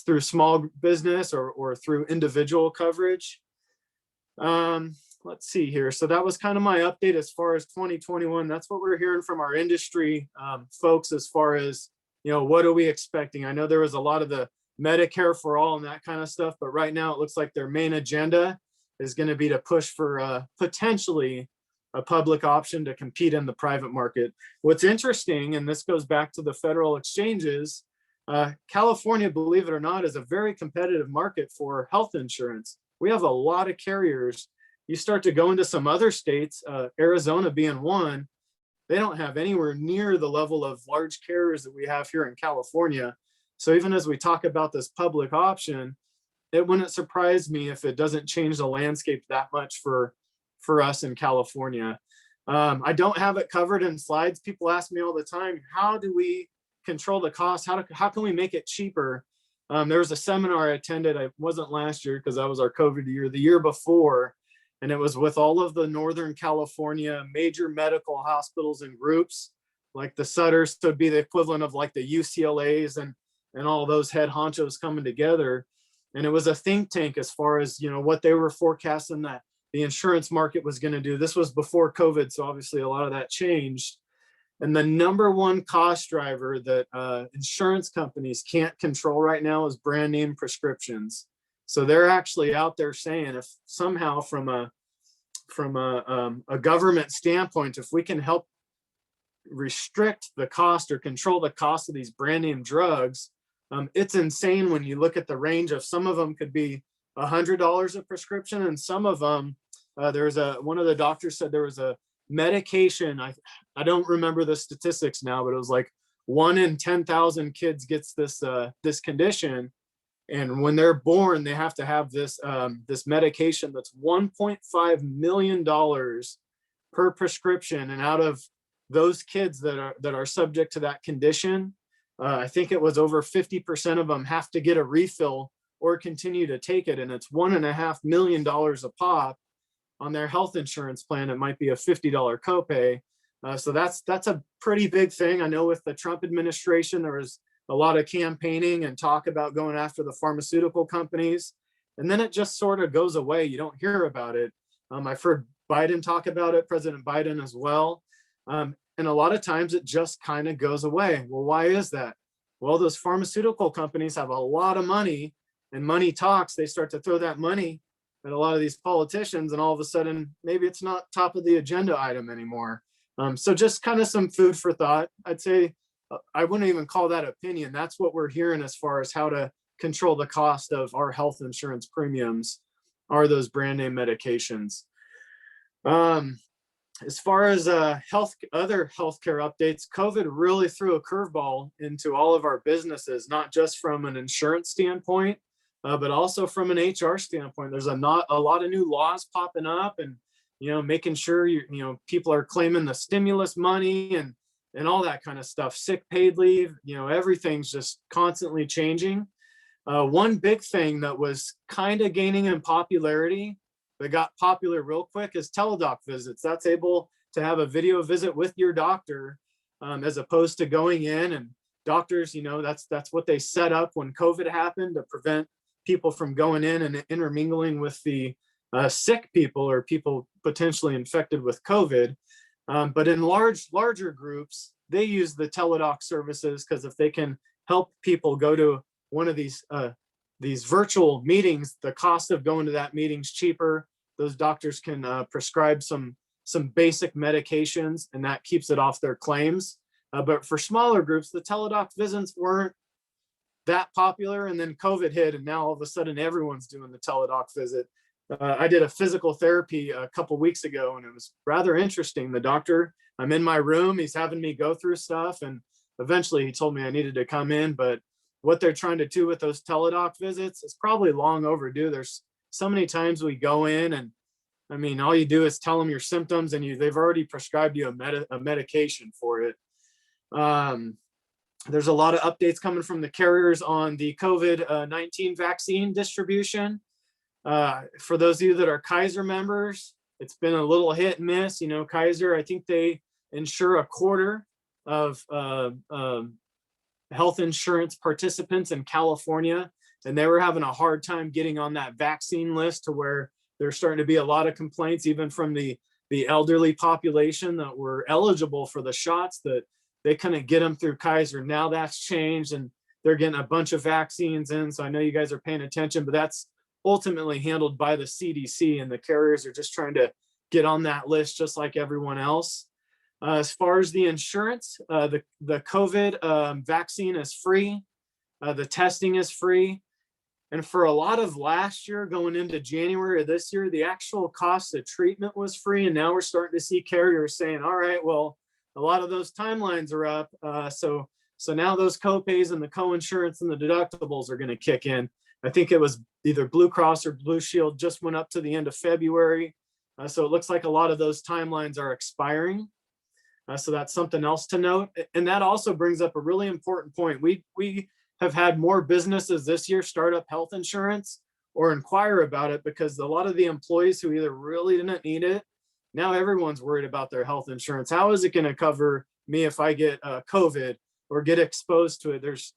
through small business or through individual coverage. Let's see here. So that was kind of my update as far as 2021. That's what we're hearing from our industry folks as far as, what are we expecting? I know there was a lot of the Medicare for all and that kind of stuff, but right now it looks like their main agenda is going to be to push for potentially a public option to compete in the private market. What's interesting, and this goes back to the federal exchanges, California, believe it or not, is a very competitive market for health insurance. We have a lot of carriers. You start to go into some other states, Arizona being one, they don't have anywhere near the level of large carriers that we have here in California. So even as we talk about this public option, it wouldn't surprise me if it doesn't change the landscape that much for us in California. I don't have it covered in slides. People ask me all the time, how do we control the cost? How can we make it cheaper? There was a seminar I attended. I wasn't last year because that was our COVID year, the year before. And it was with all of the Northern California major medical hospitals and groups. like the Sutters would be the equivalent of like the UCLAs and all those head honchos coming together. And it was a think tank as far as, what they were forecasting that the insurance market was going to do. This was before COVID, so obviously a lot of that changed. And the number one cost driver that insurance companies can't control right now is brand name prescriptions. So they're actually out there saying, if somehow from a government standpoint, if we can help restrict the cost or control the cost of these brand name drugs, it's insane when you look at the range of, some of them could be $100 a prescription, and some of them, one of the doctors said there was a medication, I don't remember the statistics now, but it was like 1 in 10,000 kids gets this condition, and when they're born they have to have this medication that's $1.5 million per prescription. And out of those kids that are subject to that condition, I think it was over 50% of them have to get a refill or continue to take it, and it's $1.5 million a pop. On their health insurance plan, it might be a $50 copay. So that's a pretty big thing. I know with the Trump administration, there was a lot of campaigning and talk about going after the pharmaceutical companies, and then it just sort of goes away. You don't hear about it. I've heard Biden talk about it, President Biden as well. And a lot of times it just kind of goes away. Well, why is that? Well, those pharmaceutical companies have a lot of money, and money talks. They start to throw that money at a lot of these politicians, and all of a sudden, maybe it's not top of the agenda item anymore. So just kind of some food for thought. I'd say I wouldn't even call that opinion. That's what we're hearing as far as how to control the cost of our health insurance premiums are those brand name medications. As far as other healthcare updates, COVID really threw a curveball into all of our businesses, not just from an insurance standpoint, but also from an HR standpoint. There's a lot of new laws popping up, and making sure people are claiming the stimulus money and all that kind of stuff, sick paid leave. Everything's just constantly changing. One big thing that was kind of gaining in popularity, that got popular real quick, is teledoc visits. That's able to have a video visit with your doctor, as opposed to going in, and doctors, that's what they set up when COVID happened to prevent people from going in and intermingling with the sick people or people potentially infected with COVID. But in larger groups, they use the teledoc services because if they can help people go to one of these virtual meetings, the cost of going to that meeting's cheaper. Those doctors can prescribe some basic medications, and that keeps it off their claims. But for smaller groups, the teledoc visits weren't that popular, and then COVID hit, and now all of a sudden everyone's doing the teledoc visit. I did a physical therapy a couple weeks ago, and it was rather interesting. The doctor, I'm in my room, he's having me go through stuff, and eventually he told me I needed to come in. But what they're trying to do with those teledoc visits is probably long overdue. There's so many times we go in, and I mean, all you do is tell them your symptoms, and they've already prescribed you a medication for it. There's a lot of updates coming from the carriers on the COVID-19 vaccine distribution. For those of you that are Kaiser members, it's been a little hit and miss. Kaiser, I think they insure a quarter of health insurance participants in California, and they were having a hard time getting on that vaccine list, to where there's starting to be a lot of complaints, even from the elderly population that were eligible for the shots, that they couldn't get them through Kaiser. Now that's changed, and they're getting a bunch of vaccines in. So I know you guys are paying attention, but that's ultimately handled by the CDC, and the carriers are just trying to get on that list just like everyone else. As far as the insurance, the COVID vaccine is free. The testing is free. And for a lot of last year, going into January of this year, the actual cost of treatment was free. And now we're starting to see carriers saying, all right, well, a lot of those timelines are up. So now those copays and the co-insurance and the deductibles are going to kick in. I think it was either Blue Cross or Blue Shield just went up to the end of February. So it looks like a lot of those timelines are expiring. So that's something else to note. And that also brings up a really important point. We have had more businesses this year start up health insurance or inquire about it, because a lot of the employees who either really didn't need it, now everyone's worried about their health insurance. How is it going to cover me if I get COVID or get exposed to it. There's,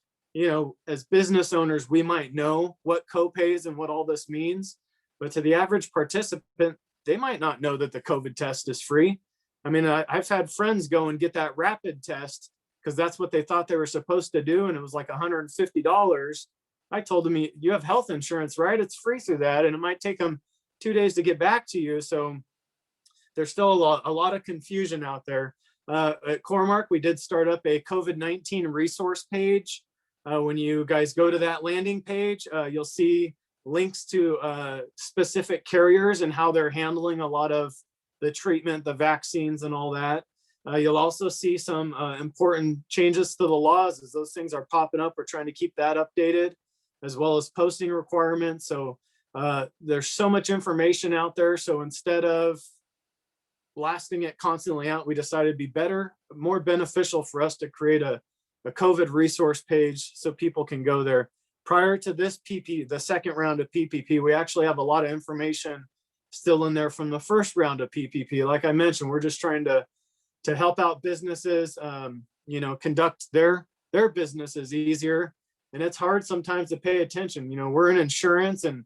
as business owners, we might know what copays and what all this means, but to the average participant, they might not know that the COVID test is free. I mean, I've had friends go and get that rapid test because that's what they thought they were supposed to do, and it was like $150. I told them, you have health insurance, right? It's free through that, and it might take them 2 days to get back to you. So there's still a lot of confusion out there. At Core-Mark, we did start up a COVID-19 resource page. When you guys go to that landing page, you'll see links to specific carriers and how they're handling a lot of the treatment, the vaccines, and all that. You'll also see some important changes to the laws as those things are popping up. We're trying to keep that updated, as well as posting requirements. So there's so much information out there. So instead of blasting it constantly out, we decided it'd be better, more beneficial for us to create a COVID resource page so people can go there. Prior to this the second round of PPP, we actually have a lot of information still in there from the first round of PPP. Like I mentioned, we're just trying to help out businesses, conduct their businesses easier. And it's hard sometimes to pay attention. We're in insurance and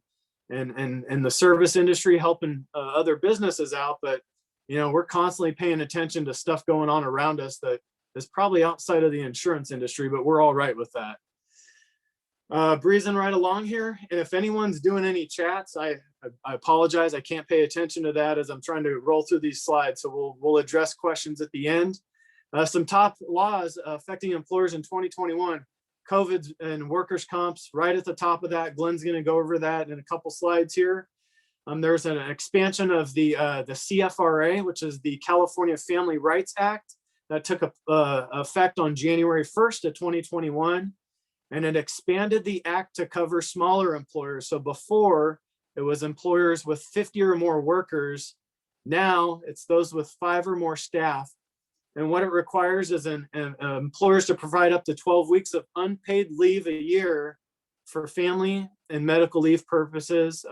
the service industry helping other businesses out, but we're constantly paying attention to stuff going on around us that is probably outside of the insurance industry, but we're all right with that. Breezing right along here. And if anyone's doing any chats, I apologize. I can't pay attention to that as I'm trying to roll through these slides. So we'll address questions at the end. Some top laws affecting employers in 2021, COVID and workers' comps right at the top of that. Glen's going to go over that in a couple slides here. There's an expansion of the CFRA, which is the California Family Rights Act, that took effect on January 1st of 2021. And it expanded the act to cover smaller employers. So before, it was employers with 50 or more workers. Now it's those with 5 or more staff. And what it requires is employers to provide up to 12 weeks of unpaid leave a year for family and medical leave purposes,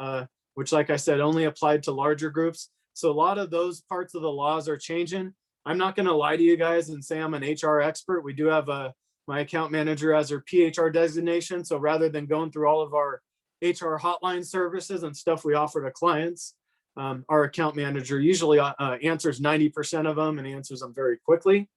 which, like I said, only applied to larger groups. So a lot of those parts of the laws are changing. I'm not going to lie to you guys and say I'm an HR expert. We do have my account manager as her PHR designation. So rather than going through all of our HR hotline services and stuff we offer to clients, our account manager usually answers 90% of them and answers them very quickly.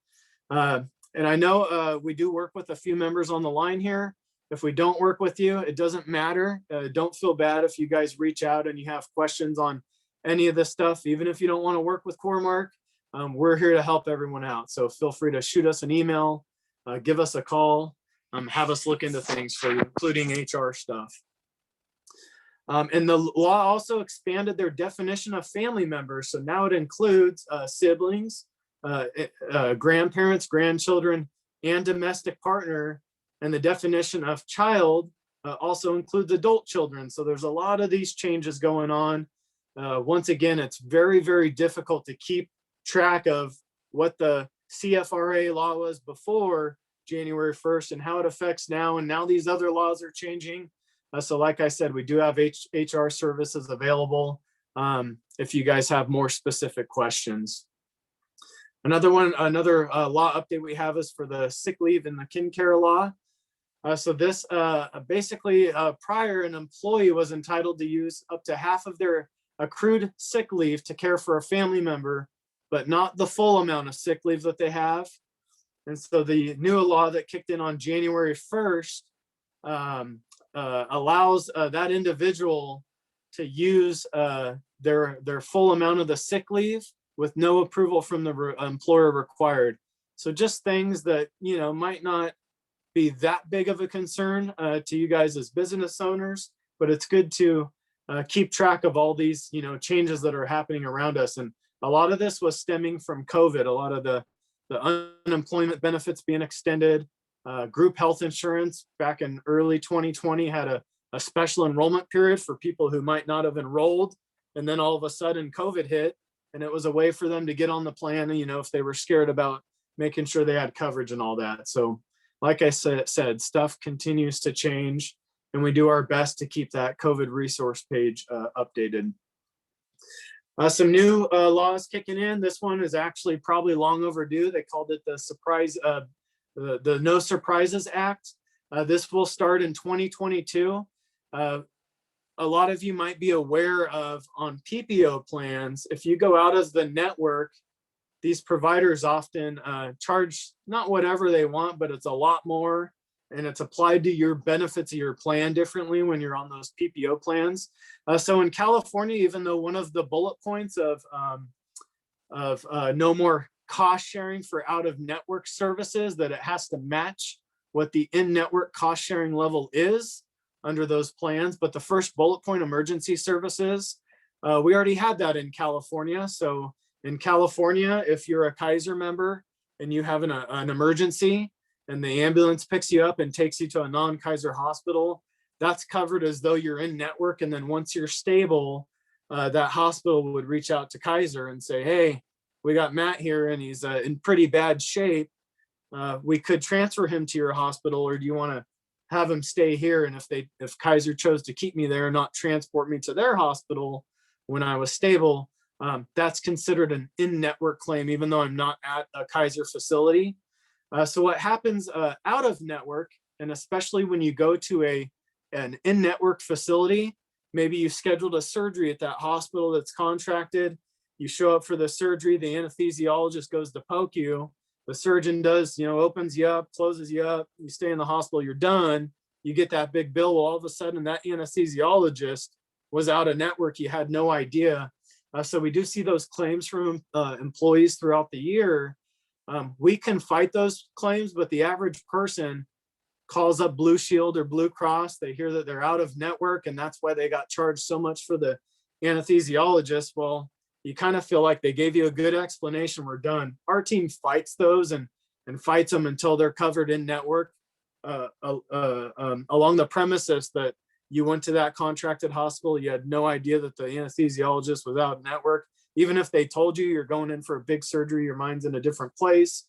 And I know we do work with a few members on the line here. If we don't work with you, it doesn't matter. Don't feel bad if you guys reach out and you have questions on any of this stuff. Even if you don't want to work with Core-Mark, we're here to help everyone out. So feel free to shoot us an email, give us a call, have us look into things for you, including HR stuff. And the law also expanded their definition of family members. So now it includes siblings, grandparents, grandchildren, and domestic partner. And the definition of child also includes adult children. So there's a lot of these changes going on. Once again, it's very, very difficult to keep track of what the CFRA law was before January 1st and how it affects now. And now these other laws are changing. So like I said, we do have HR services available if you guys have more specific questions. Another law update we have is for the sick leave and the kin care law. So this basically prior, an employee was entitled to use up to half of their accrued sick leave to care for a family member, but not the full amount of sick leave that they have. And so the new law that kicked in on January 1st allows that individual to use their full amount of the sick leave with no approval from the employer required. So just things that, might not be that big of a concern to you guys as business owners, but it's good to keep track of all these, changes that are happening around us. And a lot of this was stemming from COVID, a lot of the unemployment benefits being extended. Group health insurance back in early 2020 had a special enrollment period for people who might not have enrolled. And then all of a sudden COVID hit, and it was a way for them to get on the plan, if they were scared about making sure they had coverage and all that. So like I said, stuff continues to change, and we do our best to keep that COVID resource page updated. Some new laws kicking in. This one is actually probably long overdue. They called it the the No Surprises Act. This will start in 2022. A lot of you might be aware of on PPO plans, if you go out of the network, these providers often charge not whatever they want, but it's a lot more, and it's applied to your benefits of your plan differently when you're on those PPO plans. So in California, even though one of the bullet points of no more cost sharing for out of network services, that it has to match what the in-network cost sharing level is under those plans. But the first bullet point, emergency services, we already had that in California. So in California, if you're a Kaiser member and you have an emergency and the ambulance picks you up and takes you to a non-Kaiser hospital, that's covered as though you're in network. And then once you're stable, that hospital would reach out to Kaiser and say, hey, we got Matt here and he's in pretty bad shape. We could transfer him to your hospital, or do you want to have him stay here? And if Kaiser chose to keep me there and not transport me to their hospital when I was stable, that's considered an in-network claim, even though I'm not at a Kaiser facility. So what happens out of network, and especially when you go to an in-network facility, maybe you scheduled a surgery at that hospital that's contracted, you show up for the surgery, the anesthesiologist goes to poke you, the surgeon does, opens you up, closes you up, you stay in the hospital, you're done, you get that big bill. Well, all of a sudden that anesthesiologist was out of network, you had no idea. So we do see those claims from employees throughout the year. We can fight those claims, but the average person calls up Blue Shield or Blue Cross. They hear that they're out of network and that's why they got charged so much for the anesthesiologist. Well, you kind of feel like they gave you a good explanation, we're done. Our team fights those and fights them until they're covered in network along the premises that you went to that contracted hospital, you had no idea that the anesthesiologist was out of network. Even if they told you you're going in for a big surgery, your mind's in a different place.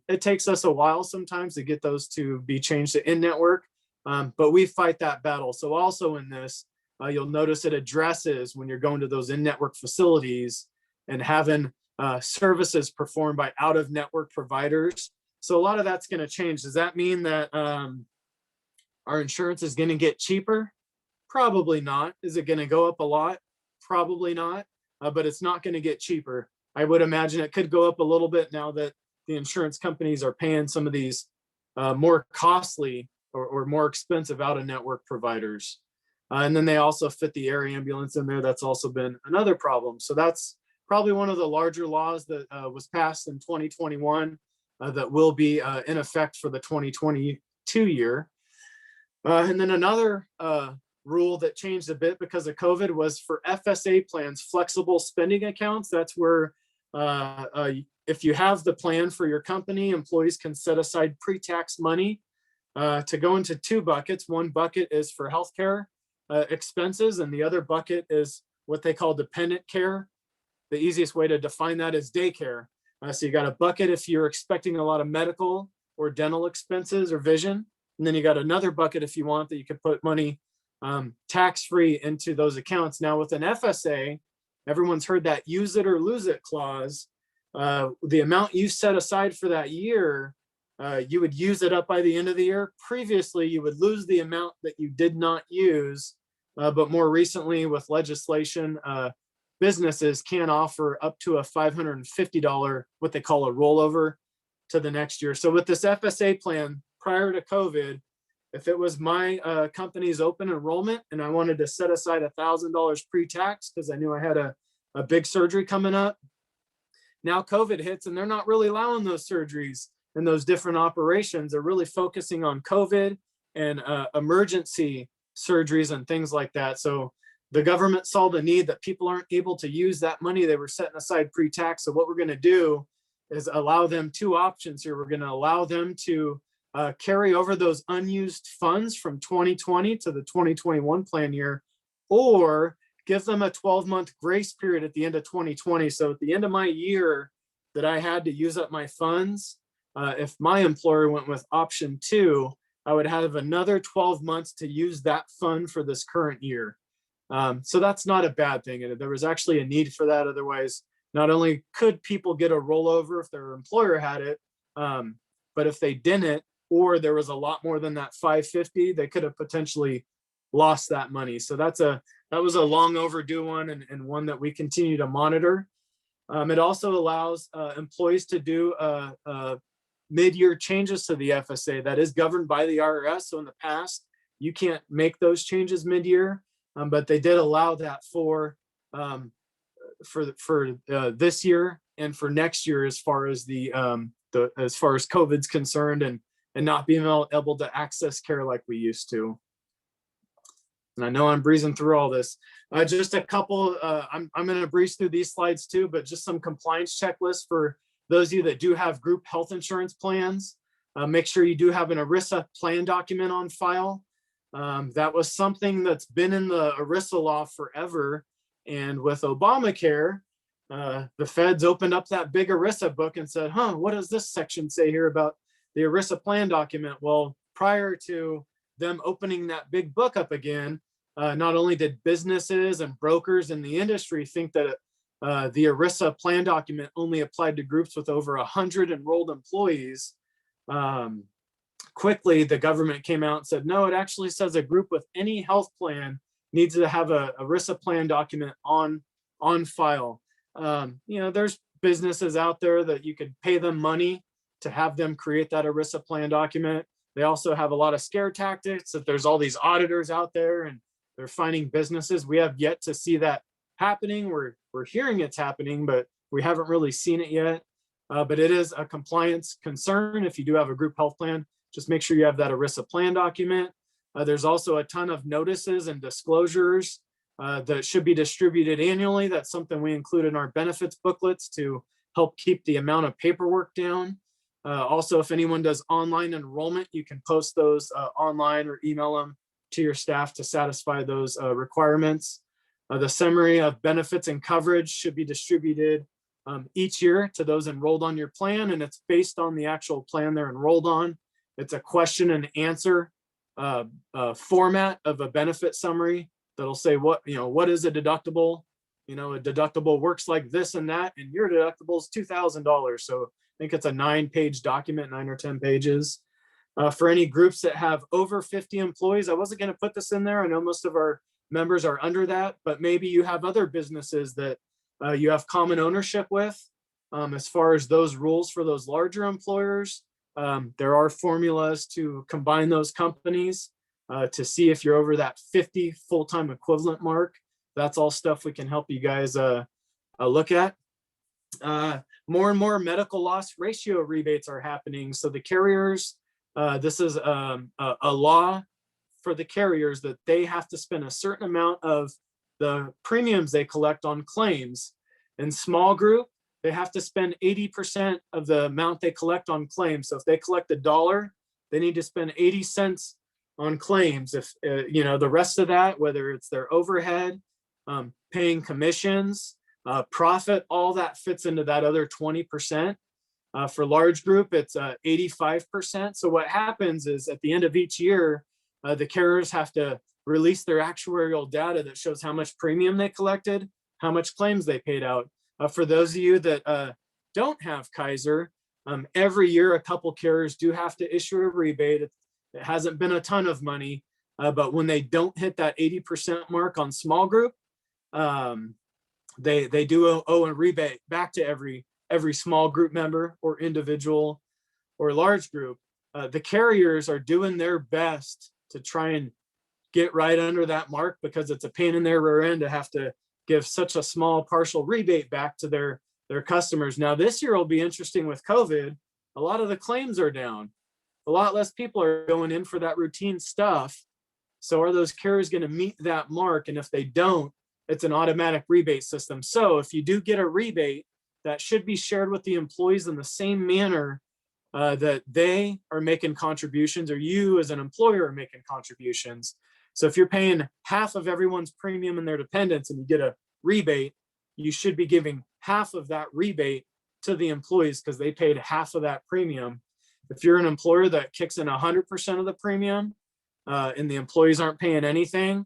It takes us a while sometimes to get those to be changed to in-network, but we fight that battle. So also in this, you'll notice it addresses when you're going to those in-network facilities and having services performed by out-of-network providers. So a lot of that's going to change. Does that mean that our insurance is going to get cheaper? Probably not. Is it going to go up a lot? Probably not, but it's not going to get cheaper. I would imagine it could go up a little bit now that the insurance companies are paying some of these more costly or more expensive out-of-network providers. And then they also fit the air ambulance in there. That's also been another problem. So that's probably one of the larger laws that was passed in 2021 that will be in effect for the 2022 year. And then another rule that changed a bit because of COVID was for FSA plans, flexible spending accounts. That's where if you have the plan for your company, employees can set aside pre-tax money to go into two buckets. One bucket is for healthcare expenses, and the other bucket is what they call dependent care. The easiest way to define that is daycare. So you got a bucket if you're expecting a lot of medical or dental expenses or vision. And then you got another bucket if you want that you could put money tax-free into those accounts. Now with an FSA, everyone's heard that use it or lose it clause. The amount you set aside for that year, you would use it up by the end of the year. Previously, you would lose the amount that you did not use. But more recently with legislation, businesses can offer up to a $550, what they call a rollover to the next year. So with this FSA plan, prior to COVID, if it was my company's open enrollment and I wanted to set aside $1,000 pre-tax because I knew I had a big surgery coming up, now COVID hits and they're not really allowing those surgeries and those different operations. They're really focusing on COVID and emergency surgeries and things like that. So the government saw the need that people aren't able to use that money they were setting aside pre-tax. So what we're going to do is allow them two options here. We're going to allow them to carry over those unused funds from 2020 to the 2021 plan year, or give them a 12-month grace period at the end of 2020. So at the end of my year that I had to use up my funds, if my employer went with option 2, I would have another 12 months to use that fund for this current year. So that's not a bad thing. And there was actually a need for that. Otherwise, not only could people get a rollover if their employer had it, but if they didn't, or there was a lot more than that 550, they could have potentially lost that money. So that was a long overdue one, and one that we continue to monitor. It also allows employees to do mid-year changes to the FSA that is governed by the IRS. So in the past, you can't make those changes mid-year, but they did allow that for this year and for next year, as far as as far as COVID's concerned, and not being able to access care like we used to. And I know I'm breezing through all this. Just a couple, I'm going to breeze through these slides too, but just some compliance checklists for those of you that do have group health insurance plans. Make sure you do have an ERISA plan document on file. That was something that's been in the ERISA law forever. And with Obamacare, the feds opened up that big ERISA book and said, what does this section say here about the ERISA plan document? Well, prior to them opening that big book up again, not only did businesses and brokers in the industry think that the ERISA plan document only applied to groups with over 100 enrolled employees, quickly the government came out and said, no, it actually says a group with any health plan needs to have a ERISA plan document on file. There's businesses out there that you could pay them money to have them create that ERISA plan document. They also have a lot of scare tactics, that there's all these auditors out there and they're finding businesses. We have yet to see that happening. We're hearing it's happening, but we haven't really seen it yet. But it is a compliance concern. If you do have a group health plan, just make sure you have that ERISA plan document. There's also a ton of notices and disclosures that should be distributed annually. That's something we include in our benefits booklets to help keep the amount of paperwork down. Also, if anyone does online enrollment, you can post those online or email them to your staff to satisfy those requirements. The summary of benefits and coverage should be distributed each year to those enrolled on your plan, and it's based on the actual plan they're enrolled on. It's a question and answer format of a benefit summary that'll say what is a deductible. A deductible works like this and that, and your deductible is $2,000. So I think it's a 9-page document, 9 or 10 pages. For any groups that have over 50 employees, I wasn't going to put this in there. I know most of our members are under that, but maybe you have other businesses that you have common ownership with. As far as those rules for those larger employers, there are formulas to combine those companies to see if you're over that 50 full-time equivalent mark. That's all stuff we can help you guys look at. More and more medical loss ratio rebates are happening. So the carriers, this is a law for the carriers that they have to spend a certain amount of the premiums they collect on claims. In small group, they have to spend 80% of the amount they collect on claims. So if they collect $1, they need to spend 80 cents on claims. If the rest of that, whether it's their overhead, paying commissions, profit, all that fits into that other 20%. For large group, it's 85%. So what happens is at the end of each year, the carriers have to release their actuarial data that shows how much premium they collected, how much claims they paid out. For those of you that don't have Kaiser, every year a couple carriers do have to issue a rebate. It hasn't been a ton of money, but when they don't hit that 80% mark on small group, they do owe a rebate back to every small group member or individual or large group. The carriers are doing their best to try and get right under that mark, because it's a pain in their rear end to have to give such a small partial rebate back to their customers. Now this year will be interesting with COVID. A lot of the claims are down. A lot less people are going in for that routine stuff. So are those carriers going to meet that mark? And if they don't, it's an automatic rebate system. So if you do get a rebate, that should be shared with the employees in the same manner that they are making contributions, or you as an employer are making contributions. So if you're paying half of everyone's premium and their dependents and you get a rebate, you should be giving half of that rebate to the employees because they paid half of that premium. If you're an employer that kicks in 100% of the premium and the employees aren't paying anything,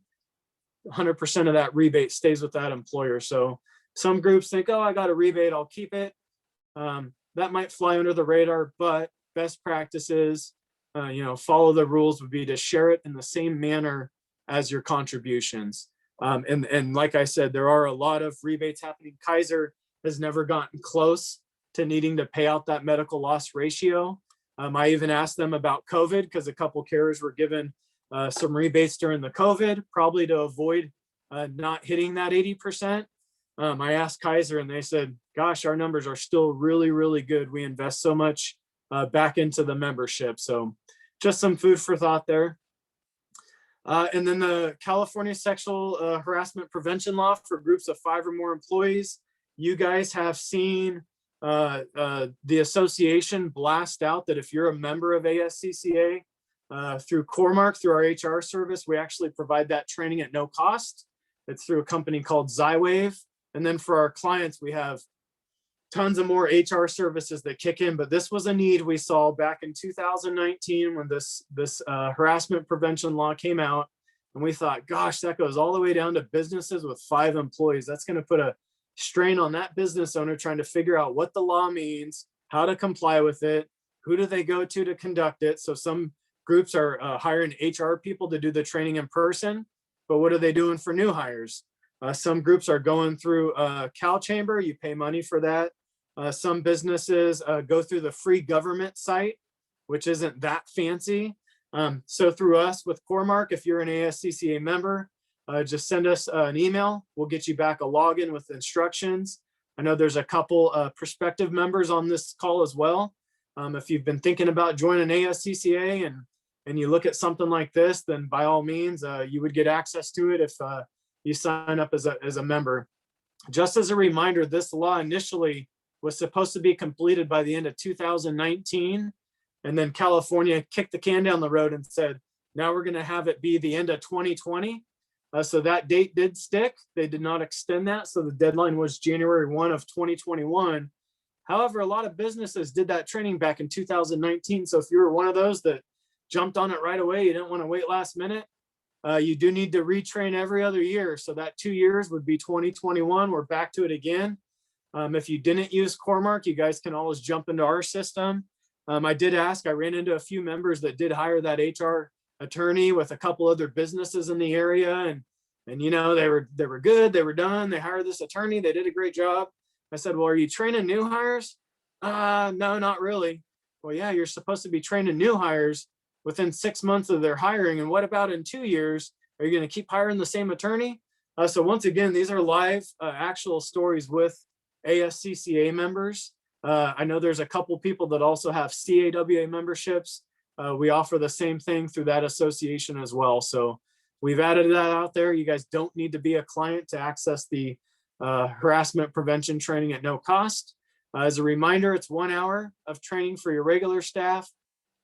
100% of that rebate stays with that employer. So some groups think, oh, I got a rebate, I'll keep it. That might fly under the radar, but best practices, follow the rules would be to share it in the same manner as your contributions. And like I said, there are a lot of rebates happening. Kaiser has never gotten close to needing to pay out that medical loss ratio. I even asked them about COVID because a couple carriers were given some rebates during the COVID, probably to avoid not hitting that 80%. I asked Kaiser and they said, gosh, our numbers are still really, really good. We invest so much back into the membership. So just some food for thought there. And then the California Sexual Harassment Prevention Law for groups of 5 or more employees. You guys have seen the association blast out that if you're a member of ASCCA through Cormark, through our HR service, we actually provide that training at no cost. It's through a company called Zywave. And then for our clients, we have tons of more HR services that kick in, but this was a need we saw back in 2019 when this harassment prevention law came out. And we thought, gosh, that goes all the way down to businesses with 5 employees. That's going to put a strain on that business owner trying to figure out what the law means, how to comply with it, who do they go to conduct it. So some groups are hiring HR people to do the training in person, but what are they doing for new hires? Some groups are going through Cal Chamber. You pay money for that. Some businesses go through the free government site, which isn't that fancy. So through us with Cormark, if you're an ASCCA member, just send us an email. We'll get you back a login with instructions. I know there's a couple prospective members on this call as well. If you've been thinking about joining ASCCA and you look at something like this, then by all means, you would get access to it if you sign up as a member. Just as a reminder, this law initially was supposed to be completed by the end of 2019. And then California kicked the can down the road and said, now we're going to have it be the end of 2020. So that date did stick. They did not extend that. So the deadline was January 1 of 2021. However, a lot of businesses did that training back in 2019. So if you were one of those that jumped on it right away, you didn't want to wait last minute, you do need to retrain every other year. So that 2 years would be 2021. We're back to it again. If you didn't use Cormark, you guys can always jump into our system. I did ask, I ran into a few members that did hire that HR attorney with a couple other businesses in the area. And they were good, they were done. They hired this attorney, they did a great job. I said, well, are you training new hires? No, not really. Well, yeah, you're supposed to be training new hires within 6 months of their hiring. And what about in 2 years? Are you going to keep hiring the same attorney? So once again, these are live actual stories with ASCCA members. I know there's a couple people that also have CAWA memberships. We offer the same thing through that association as well. So we've added that out there. You guys don't need to be a client to access the harassment prevention training at no cost. As a reminder, it's 1 hour of training for your regular staff,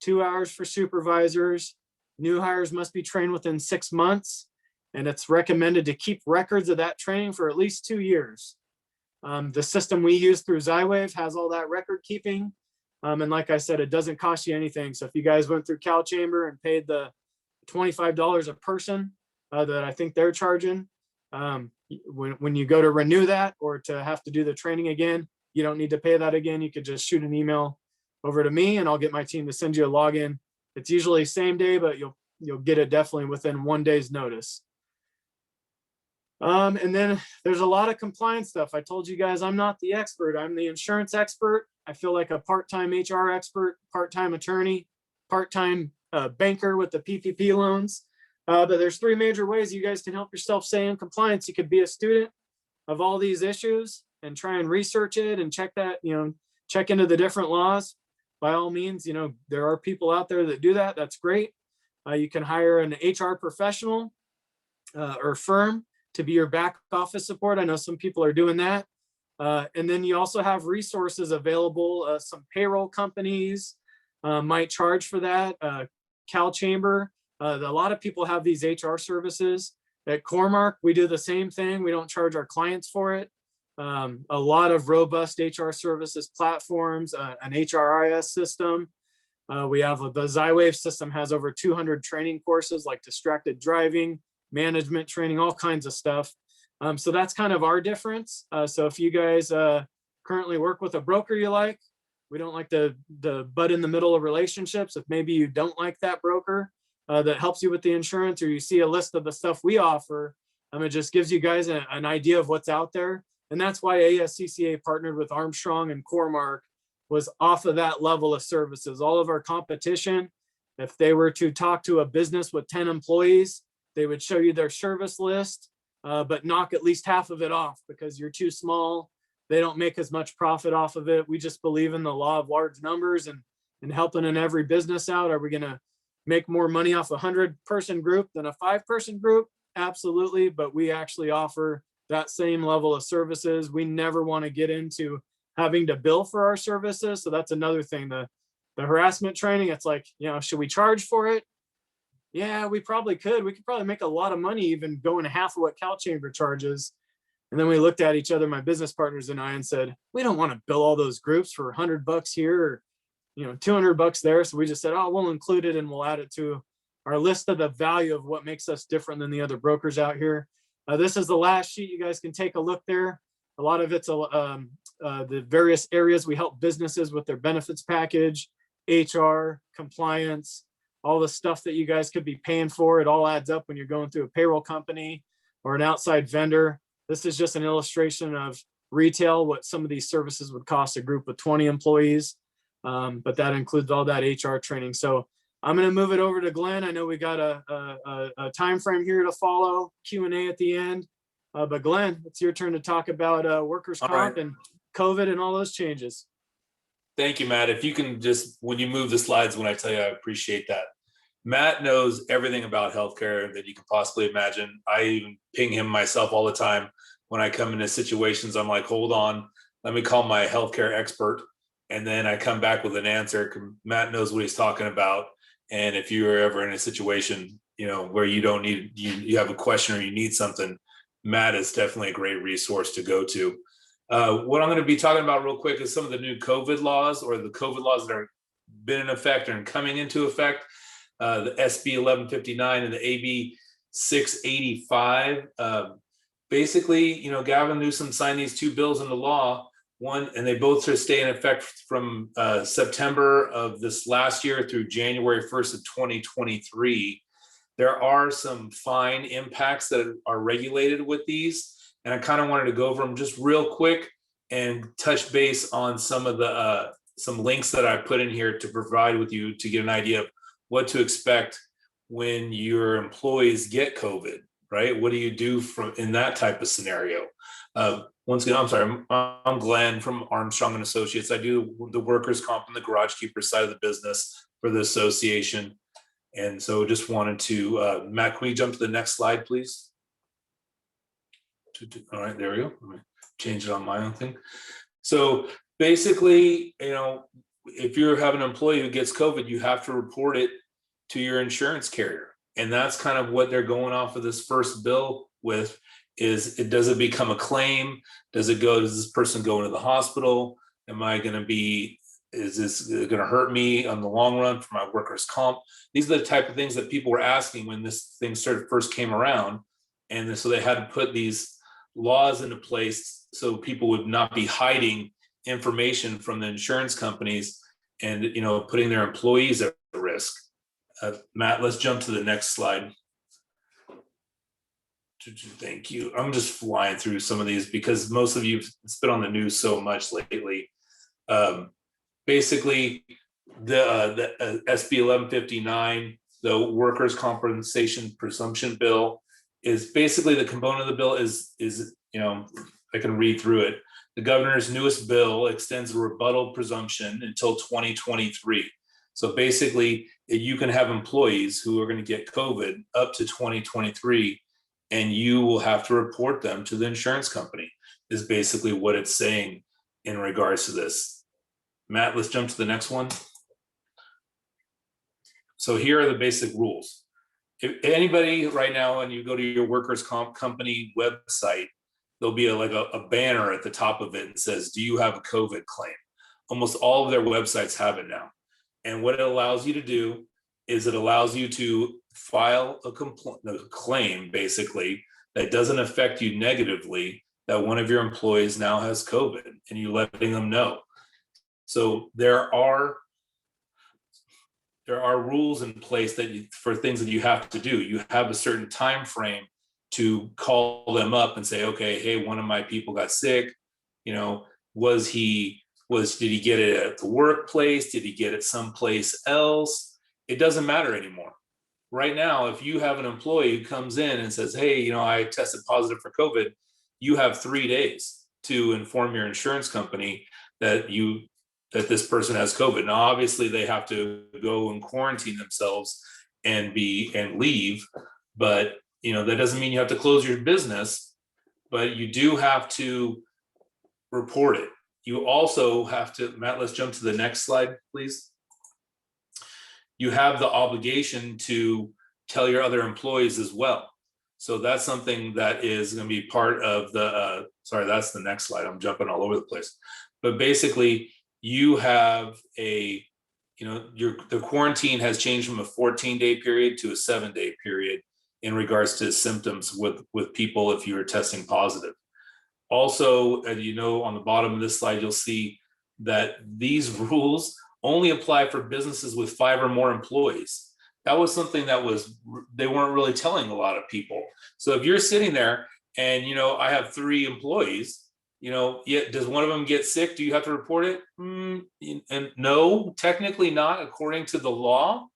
2 hours for supervisors. New hires must be trained within 6 months, and it's recommended to keep records of that training for at least 2 years. The system we use through Zywave has all that record keeping. And like I said, it doesn't cost you anything. So if you guys went through Cal Chamber and paid the $25 a person that I think they're charging, when you go to renew that or to have to do the training again, you don't need to pay that again. You could just shoot an email over to me and I'll get my team to send you a login. It's usually same day, but you'll get it definitely within 1 day's notice. And then there's a lot of compliance stuff. I told you guys I'm not the expert. I'm the insurance expert. I feel like a part-time HR expert, part-time attorney, part-time banker with the PPP loans. But there's 3 major ways you guys can help yourself stay in compliance. You could be a student of all these issues and try and research it and check that, check into the different laws. By all means, there are people out there that do that. That's great. You can hire an HR professional or firm to be your back office support. I know some people are doing that. And then you also have resources available. Some payroll companies might charge for that. Cal Chamber, a lot of people have these HR services. At Cormark, we do the same thing. We don't charge our clients for it. A lot of robust HR services platforms, an HRIS system. We have the Zywave system has over 200 training courses like distracted driving, management training, all kinds of stuff. So that's kind of our difference. So if you guys currently work with a broker you like, we don't like the butt in the middle of relationships. If maybe you don't like that broker that helps you with the insurance, or you see a list of the stuff we offer, it just gives you guys an idea of what's out there. And that's why ASCCA partnered with Armstrong and Core-Mark, was off of that level of services. All of our competition, if they were to talk to a business with 10 employees, they would show you their service list, but knock at least half of it off because you're too small. They don't make as much profit off of it. We just believe in the law of large numbers and helping in every business out. Are we going to make more money off a 100-person group than a 5-person group? Absolutely. But we actually offer that same level of services. We never want to get into having to bill for our services. So that's another thing. The harassment training, it's like, should we charge for it? Yeah, we probably could. We could probably make a lot of money even going half of what Cal Chamber charges. And then we looked at each other, my business partners and I, and said, we don't want to bill all those groups for $100 here or, $200 there. So we just said, oh, we'll include it and we'll add it to our list of the value of what makes us different than the other brokers out here. This is the last sheet. You guys can take a look there. A lot of it's the various areas we help businesses with their benefits package, HR, compliance, all the stuff that you guys could be paying for. It all adds up when you're going through a payroll company or an outside vendor. This is just an illustration of retail, what some of these services would cost a group of 20 employees. But that includes all that HR training. So I'm going to move it over to Glenn. I know we got a time frame here to follow, Q&A at the end. But Glenn, it's your turn to talk about workers' comp and COVID and all those changes. Thank you, Matt. If you can just, when you move the slides, when I tell you, I appreciate that. Matt knows everything about healthcare that you could possibly imagine. I even ping him myself all the time when I come into situations. I'm like, hold on, let me call my healthcare expert. And then I come back with an answer. Matt knows what he's talking about. And if you're ever in a situation, where you don't need, you have a question or you need something, Matt is definitely a great resource to go to. What I'm going to be talking about real quick is some of the new COVID laws, or the COVID laws that are been in effect and coming into effect. The SB 1159 and the AB 685. Basically, Gavin Newsom signed these two bills into law. One, and they both sort of stay in effect from September of this last year through January 1st of 2023. There are some fine impacts that are regulated with these, and I kind of wanted to go over them just real quick and touch base on some of the some links that I put in here to provide with you to get an idea of what to expect when your employees get COVID, right? What do you do in that type of scenario? Once again, I'm sorry, I'm Glenn from Armstrong and Associates. I do the workers' comp and the garage keeper side of the business for the association. And so just wanted to, Matt, can we jump to the next slide, please? All right, there we go. Let me change it on my own thing. So basically, if you have an employee who gets COVID, you have to report it to your insurance carrier. And that's kind of what they're going off of this first bill with, is does it become a claim? Does this person go into the hospital? Is this going to hurt me on the long run for my workers' comp? These are the type of things that people were asking when this thing first came around. And so they had to put these laws into place so people would not be hiding information from the insurance companies and, putting their employees at risk. Matt, let's jump to the next slide. Thank you. I'm just flying through some of these because most of you, it's been on the news so much lately. Basically, the SB 1159, the Workers' Compensation Presumption Bill, is basically the component of the bill is I can read through it. The governor's newest bill extends the rebuttal presumption until 2023. So basically, you can have employees who are going to get COVID up to 2023, and you will have to report them to the insurance company, is basically what it's saying in regards to this. Matt, let's jump to the next one. So here are the basic rules. If anybody right now, when you go to your workers' comp company website, there'll be a banner at the top of it that says, do you have a COVID claim? Almost all of their websites have it now. And what it allows you to do is it allows you to file a claim, basically, that doesn't affect you negatively, that one of your employees now has COVID, and you letting them know. So there are rules in place that for things that you have to do. You have a certain time frame to call them up and say, okay, hey, one of my people got sick. You know, did he get it at the workplace? Did he get it someplace else? It doesn't matter anymore. Right now, if you have an employee who comes in and says, hey, you know, I tested positive for COVID, you have 3 days to inform your insurance company that this person has COVID. Now, obviously, they have to go and quarantine themselves and leave, but you know, that doesn't mean you have to close your business, but you do have to report it. You also have to, Matt, let's jump to the next slide, please. You have the obligation to tell your other employees as well. So that's something that is going to be part of the, sorry, that's the next slide. I'm jumping all over the place. But basically, you have the quarantine has changed from a 14-day period to a 7-day period in regards to symptoms with people if you are testing positive. Also, as you know, on the bottom of this slide, you'll see that these rules only apply for businesses with 5 or more employees. That was something that they weren't really telling a lot of people. So if you're sitting there and, you know, I have 3 employees, you know, does one of them get sick? Do you have to report it? And no, technically not according to the law,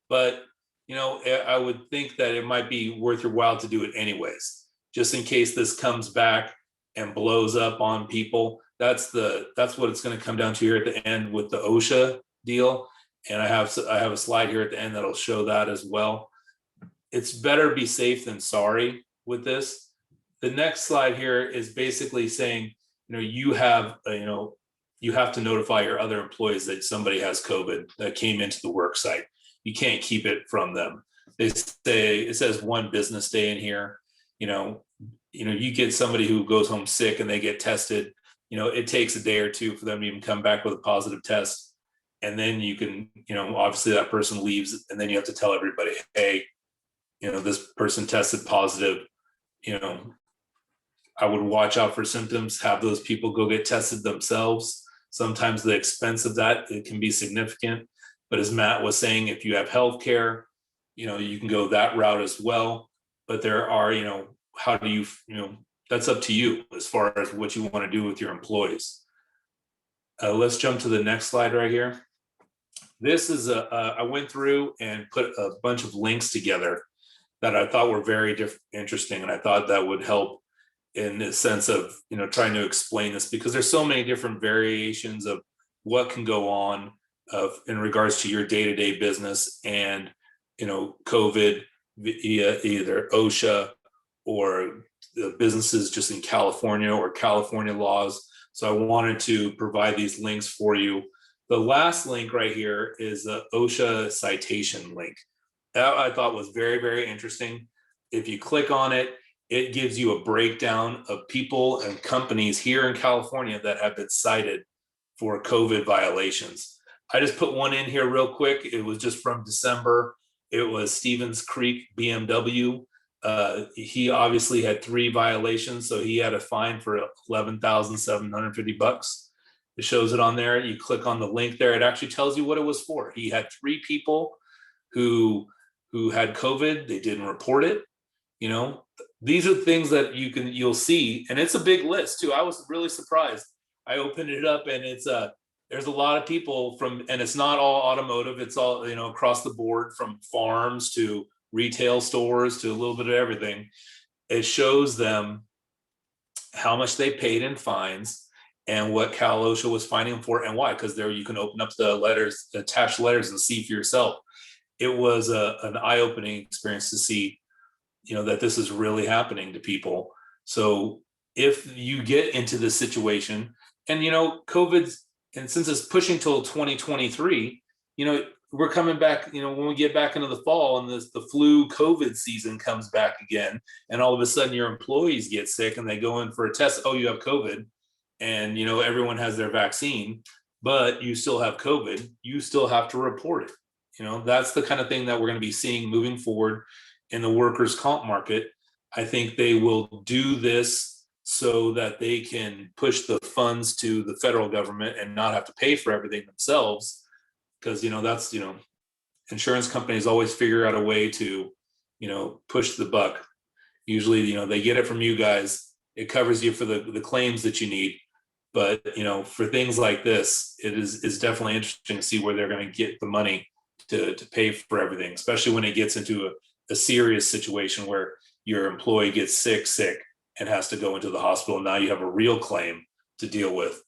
but you know, I would think that it might be worth your while to do it anyways, just in case this comes back and blows up on people. That's what it's going to come down to here at the end with the OSHA deal. And I have a slide here at the end that'll show that as well. It's better be safe than sorry with this. The next slide here is basically saying, you know, you have to notify your other employees that somebody has COVID that came into the work site. You can't keep it from them. It says 1 business day in here. You know, you get somebody who goes home sick and they get tested, you know, it takes a day or 2 for them to even come back with a positive test. And then you can, you know, obviously that person leaves and then you have to tell everybody, hey, you know, this person tested positive, you know, I would watch out for symptoms, have those people go get tested themselves. Sometimes the expense of that, it can be significant. But as Matt was saying, if you have healthcare, you know, you can go that route as well. But there are, you know, how do you, you know, that's up to you as far as what you want to do with your employees. Let's jump to the next slide right here. This is I went through and put a bunch of links together that I thought were very interesting. And I thought that would help in the sense of, you know, trying to explain this, because there's so many different variations of what can go on in regards to your day-to-day business and, you know, COVID via either OSHA or the businesses just in California or California laws. So I wanted to provide these links for you. The last link right here is the OSHA citation link. That I thought was very, very interesting. If you click on it, it gives you a breakdown of people and companies here in California that have been cited for COVID violations. I just put one in here real quick. It was just from December. It was Stevens Creek BMW. He obviously had 3 violations, so he had a fine for $11,750. It shows it on there. You click on the link there. It actually tells you what it was for. He had 3 people who had COVID. They didn't report it. You know, these are things that you'll see, and it's a big list too. I was really surprised. I opened it up, and it's there's a lot of people and it's not all automotive. It's all, you know, across the board, from farms to retail stores to a little bit of everything. It shows them how much they paid in fines and what Cal OSHA was fining them for and why. Because there you can open up the letters, attached letters, and see for yourself. It was an eye-opening experience to see, you know, that this is really happening to people. So if you get into this situation, and you know, COVID's, and since it's pushing till 2023, you know, we're coming back, you know, when we get back into the fall and the flu COVID season comes back again, and all of a sudden your employees get sick and they go in for a test. Oh, you have COVID. And, you know, everyone has their vaccine, but you still have COVID. You still have to report it. That's the kind of thing that we're going to be seeing moving forward in the workers' comp market. I think they will do this so that they can push the funds to the federal government and not have to pay for everything themselves. Because, that's, insurance companies always figure out a way to, push the buck. Usually, they get it from you guys. It covers you for the claims that you need. But, for things like this, it's definitely interesting to see where they're going to get the money to pay for everything, especially when it gets into a serious situation where your employee gets sick and has to go into the hospital. Now you have a real claim to deal with.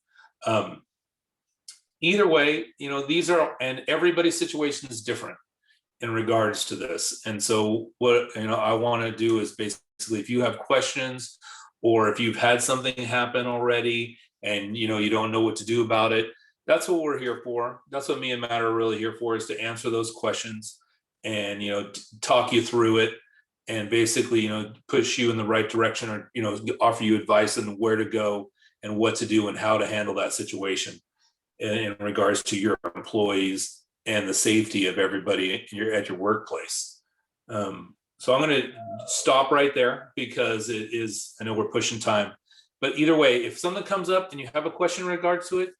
Either way, and everybody's situation is different in regards to this. And so what, I want to do is basically, if you have questions or if you've had something happen already and, you don't know what to do about it, that's what we're here for. That's what me and Matt are really here for, is to answer those questions and, talk you through it and basically, push you in the right direction or, offer you advice on where to go and what to do and how to handle that situation in regards to your employees and the safety of everybody at your workplace. So I'm going to stop right there because I know we're pushing time, but either way, if something comes up and you have a question in regards to it,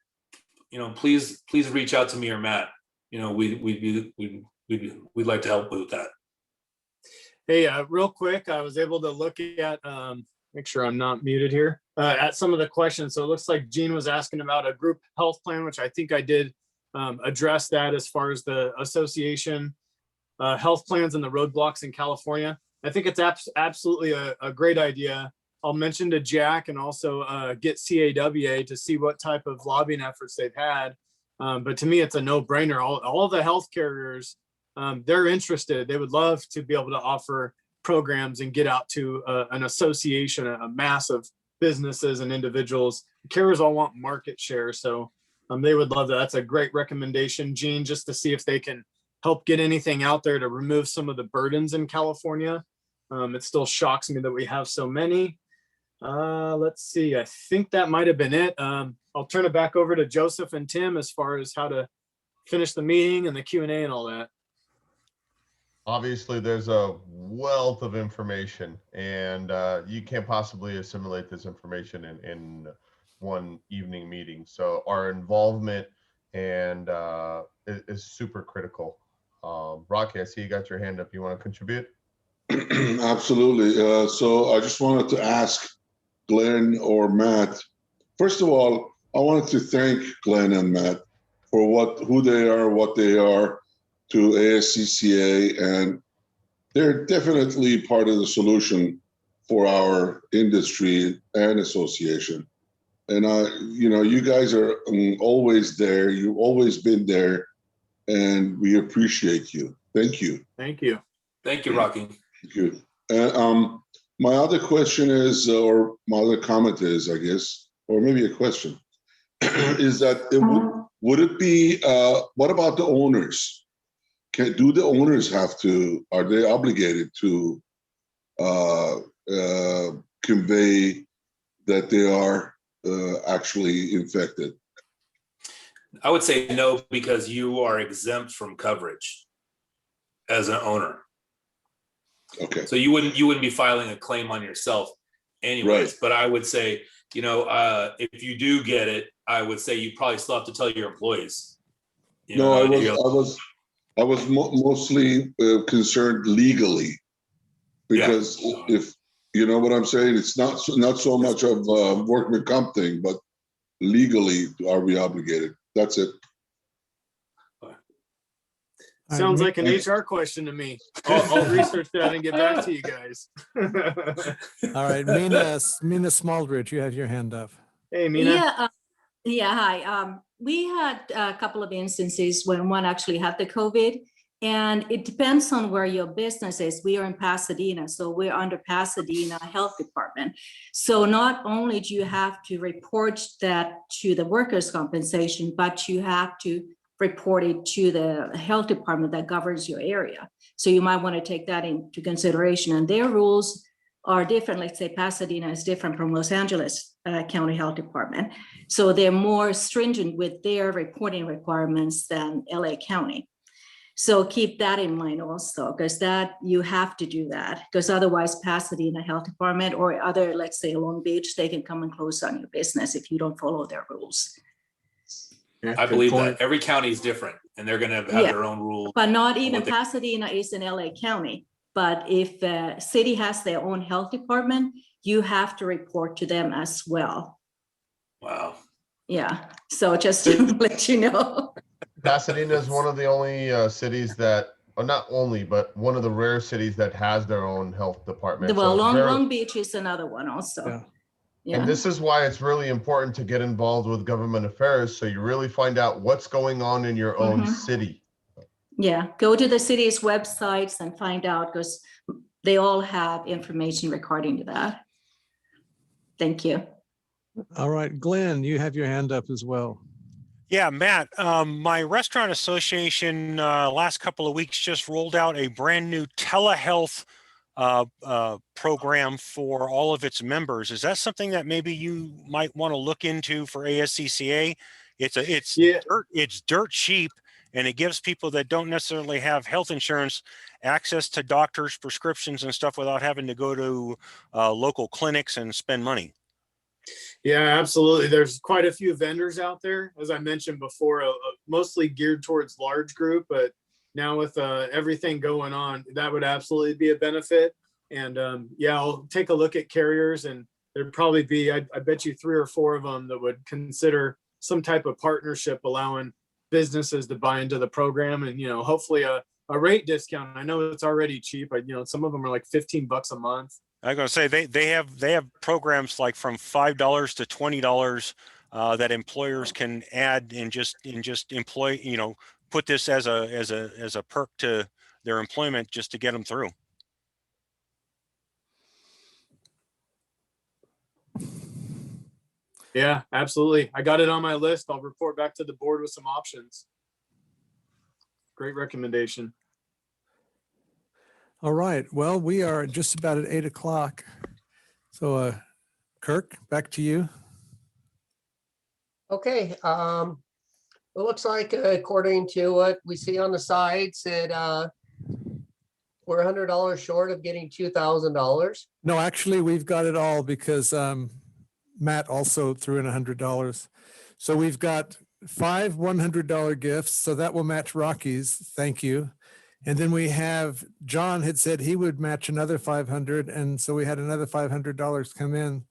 please reach out to me or Matt. We'd like to help with that. Hey, real quick, I was able to look at, make sure I'm not muted here, at some of the questions. So it looks like Gene was asking about a group health plan, which I think I did address that as far as the association health plans and the roadblocks in California. I think it's absolutely a great idea. I'll mention to Jack and also get CAWA to see what type of lobbying efforts they've had. But to me, it's a no-brainer. All the health carriers, they're interested. They would love to be able to offer programs and get out to an association, a mass of businesses and individuals. The carriers all want market share, so they would love that. That's a great recommendation, Gene, just to see if they can help get anything out there to remove some of the burdens in California. It still shocks me that we have so many. Let's see, I think that might have been it. I'll turn it back over to Joseph and Tim as far as how to finish the meeting and the Q&A and all that. Obviously, there's a wealth of information, and you can't possibly assimilate this information in one evening meeting. So our involvement and is super critical. Rocky, I see you got your hand up. You want to contribute? Absolutely. So I just wanted to ask Glenn or Matt. First of all, I wanted to thank Glenn and Matt for who they are, what they are to ASCCA, and they're definitely part of the solution for our industry and association. And you guys are always there. You've always been there, and we appreciate you. Thank you. Thank you. Thank you, Rocky. Thank you. And my other question is, or my other comment is, I guess, or maybe a question, is that would it be, what about the owners? Do the owners are they obligated to convey that they are actually infected? I would say no, because you are exempt from coverage as an owner. Okay. So you wouldn't be filing a claim on yourself anyways. Right. But I would say, if you do get it, I would say you probably still have to tell your employees. I was mostly concerned legally, because if you know what I'm saying, it's not so much of a workman comp thing, but legally, are we obligated? That's it. Sounds like an HR question to me. I'll research that and get back to you guys. All right, Mina Smaldridge, you have your hand up. Hey, Mina. Hi. We had a couple of instances when one actually had the COVID, and it depends on where your business is. We are in Pasadena, so we're under Pasadena Health Department. So not only do you have to report that to the workers' compensation, but you have to report it to the health department that governs your area. So you might want to take that into consideration. And their rules are different. Let's say Pasadena is different from Los Angeles County Health Department. So they're more stringent with their reporting requirements than LA County. So keep that in mind also, because that you have to do that, because otherwise Pasadena Health Department or other, let's say Long Beach, they can come and close on your business if you don't follow their rules. I believe that every county is different and they're going to have Yeah. their own rules. But not even Pasadena is in LA County. But if the city has their own health department, you have to report to them as well. Wow. Yeah. So just to let you know. Pasadena is one of the only cities that, or not only, but one of the rare cities that has their own health department. Well, So it's very- Long Beach is another one also. Yeah. And this is why it's really important to get involved with government affairs, so you really find out what's going on in your own city. Yeah, go to the city's websites and find out, because they all have information regarding to that. Thank you. All right, Glenn, you have your hand up as well. Yeah, Matt, my restaurant association last couple of weeks just rolled out a brand new telehealth program for all of its members. Is that something that maybe you might want to look into for ASCCA? It's dirt cheap, and it gives people that don't necessarily have health insurance access to doctors' prescriptions and stuff without having to go to local clinics and spend money. Yeah, absolutely. There's quite a few vendors out there, as I mentioned before, mostly geared towards large group, but now with everything going on, that would absolutely be a benefit. And yeah, I'll take a look at carriers, and there'd probably be, I bet you 3 or 4 of them that would consider some type of partnership, allowing businesses to buy into the program, and, you know, hopefully a rate discount. I know it's already cheap. You know, some of them are like $15 a month. I'm going to say they have programs like from $5 to $20 that employers can add and just employ, you know, put this as a perk to their employment just to get them through. Yeah, absolutely. I got it on my list. I'll report back to the board with some options. Great recommendation. All right. Well, we are just about at 8 o'clock. So, Kirk, back to you. Okay, it looks like according to what we see on the sides that we're $100 short of getting $2,000. No, actually, we've got it all because Matt also threw in $100. So we've got 5 $100 gifts. So that will match Rocky's. Thank you. And then we have, John had said he would match another 500. And so we had another $500 come in.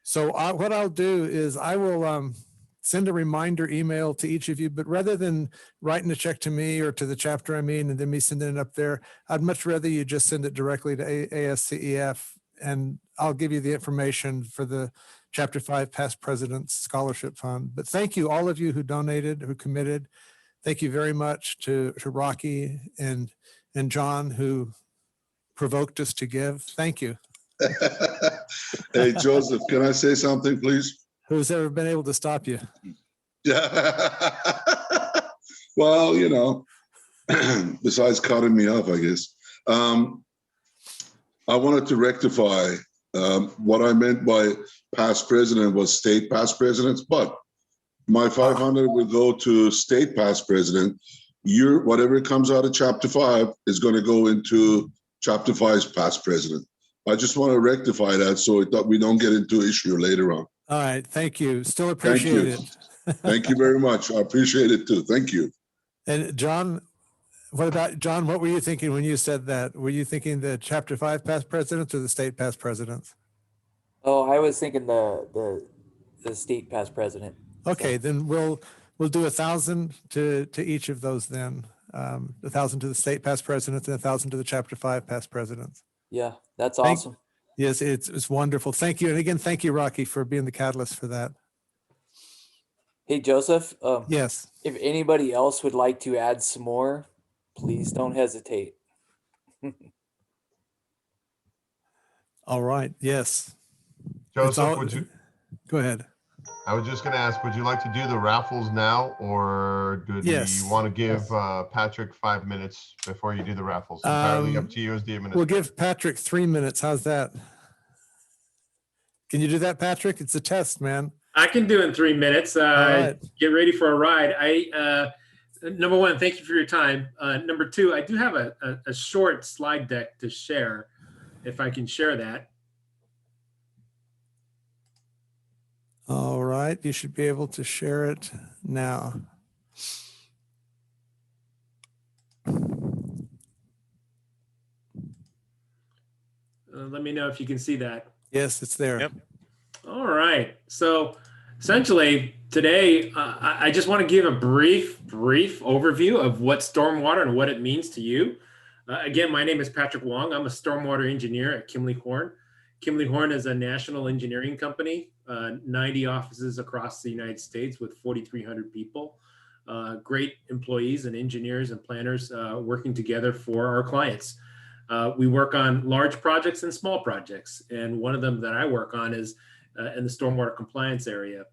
So what I'll do is I will send a reminder email to each of you, but rather than writing a check to me or to the chapter I'm in and then me sending it up there, I'd much rather you just send it directly to ASCEF, and I'll give you the information for the Chapter 5 Past Presidents Scholarship Fund. But thank you, all of you who donated, who committed. Thank you very much to Rocky and John, who provoked us to give. Thank you. Hey, Joseph, can I say something, please? Who's ever been able to stop you? Yeah. Well, you know, besides cutting me off, I guess. I wanted to rectify what I meant by past president was state past presidents, but my 500 will go to state past president. Whatever comes out of Chapter 5 is going to go into Chapter 5's past president. I just want to rectify that so that we don't get into issue later on. All right. Thank you. Still appreciate it. Thank you very much. I appreciate it too. Thank you. And John, what about John? What were you thinking when you said that? Were you thinking the Chapter 5 past presidents or the state past presidents? Oh, I was thinking the state past president. Okay, then we'll do 1,000 to each of those then. 1,000 to the state past presidents and 1,000 to the Chapter 5 past presidents. Yeah, that's awesome. Yes, it's wonderful. Thank you. And again, thank you, Rocky, for being the catalyst for that. Hey, Joseph. Yes. If anybody else would like to add some more, please don't hesitate. All right. Yes. Joseph, would you? Go ahead. I was just going to ask, would you like to do the raffles now, or do you want to give Patrick 5 minutes before you do the raffles? Entirely up to you as the administrator. We'll give Patrick 3 minutes. How's that? Can you do that, Patrick? It's a test, man. I can do it in 3 minutes. right. Get ready for a ride. Number one, thank you for your time. Number two, I do have a short slide deck to share, if I can share that. All right, you should be able to share it now. Let me know if you can see that. Yes, it's there. Yep. All right. So essentially today, I just want to give a brief overview of what stormwater and what it means to you. Again, my name is Patrick Wong. I'm a stormwater engineer at Kimley Horn. Kimley Horn is a national engineering company, 90 offices across the United States with 4,300 people. Great employees and engineers and planners working together for our clients. We work on large projects and small projects. And one of them that I work on is in the stormwater compliance area.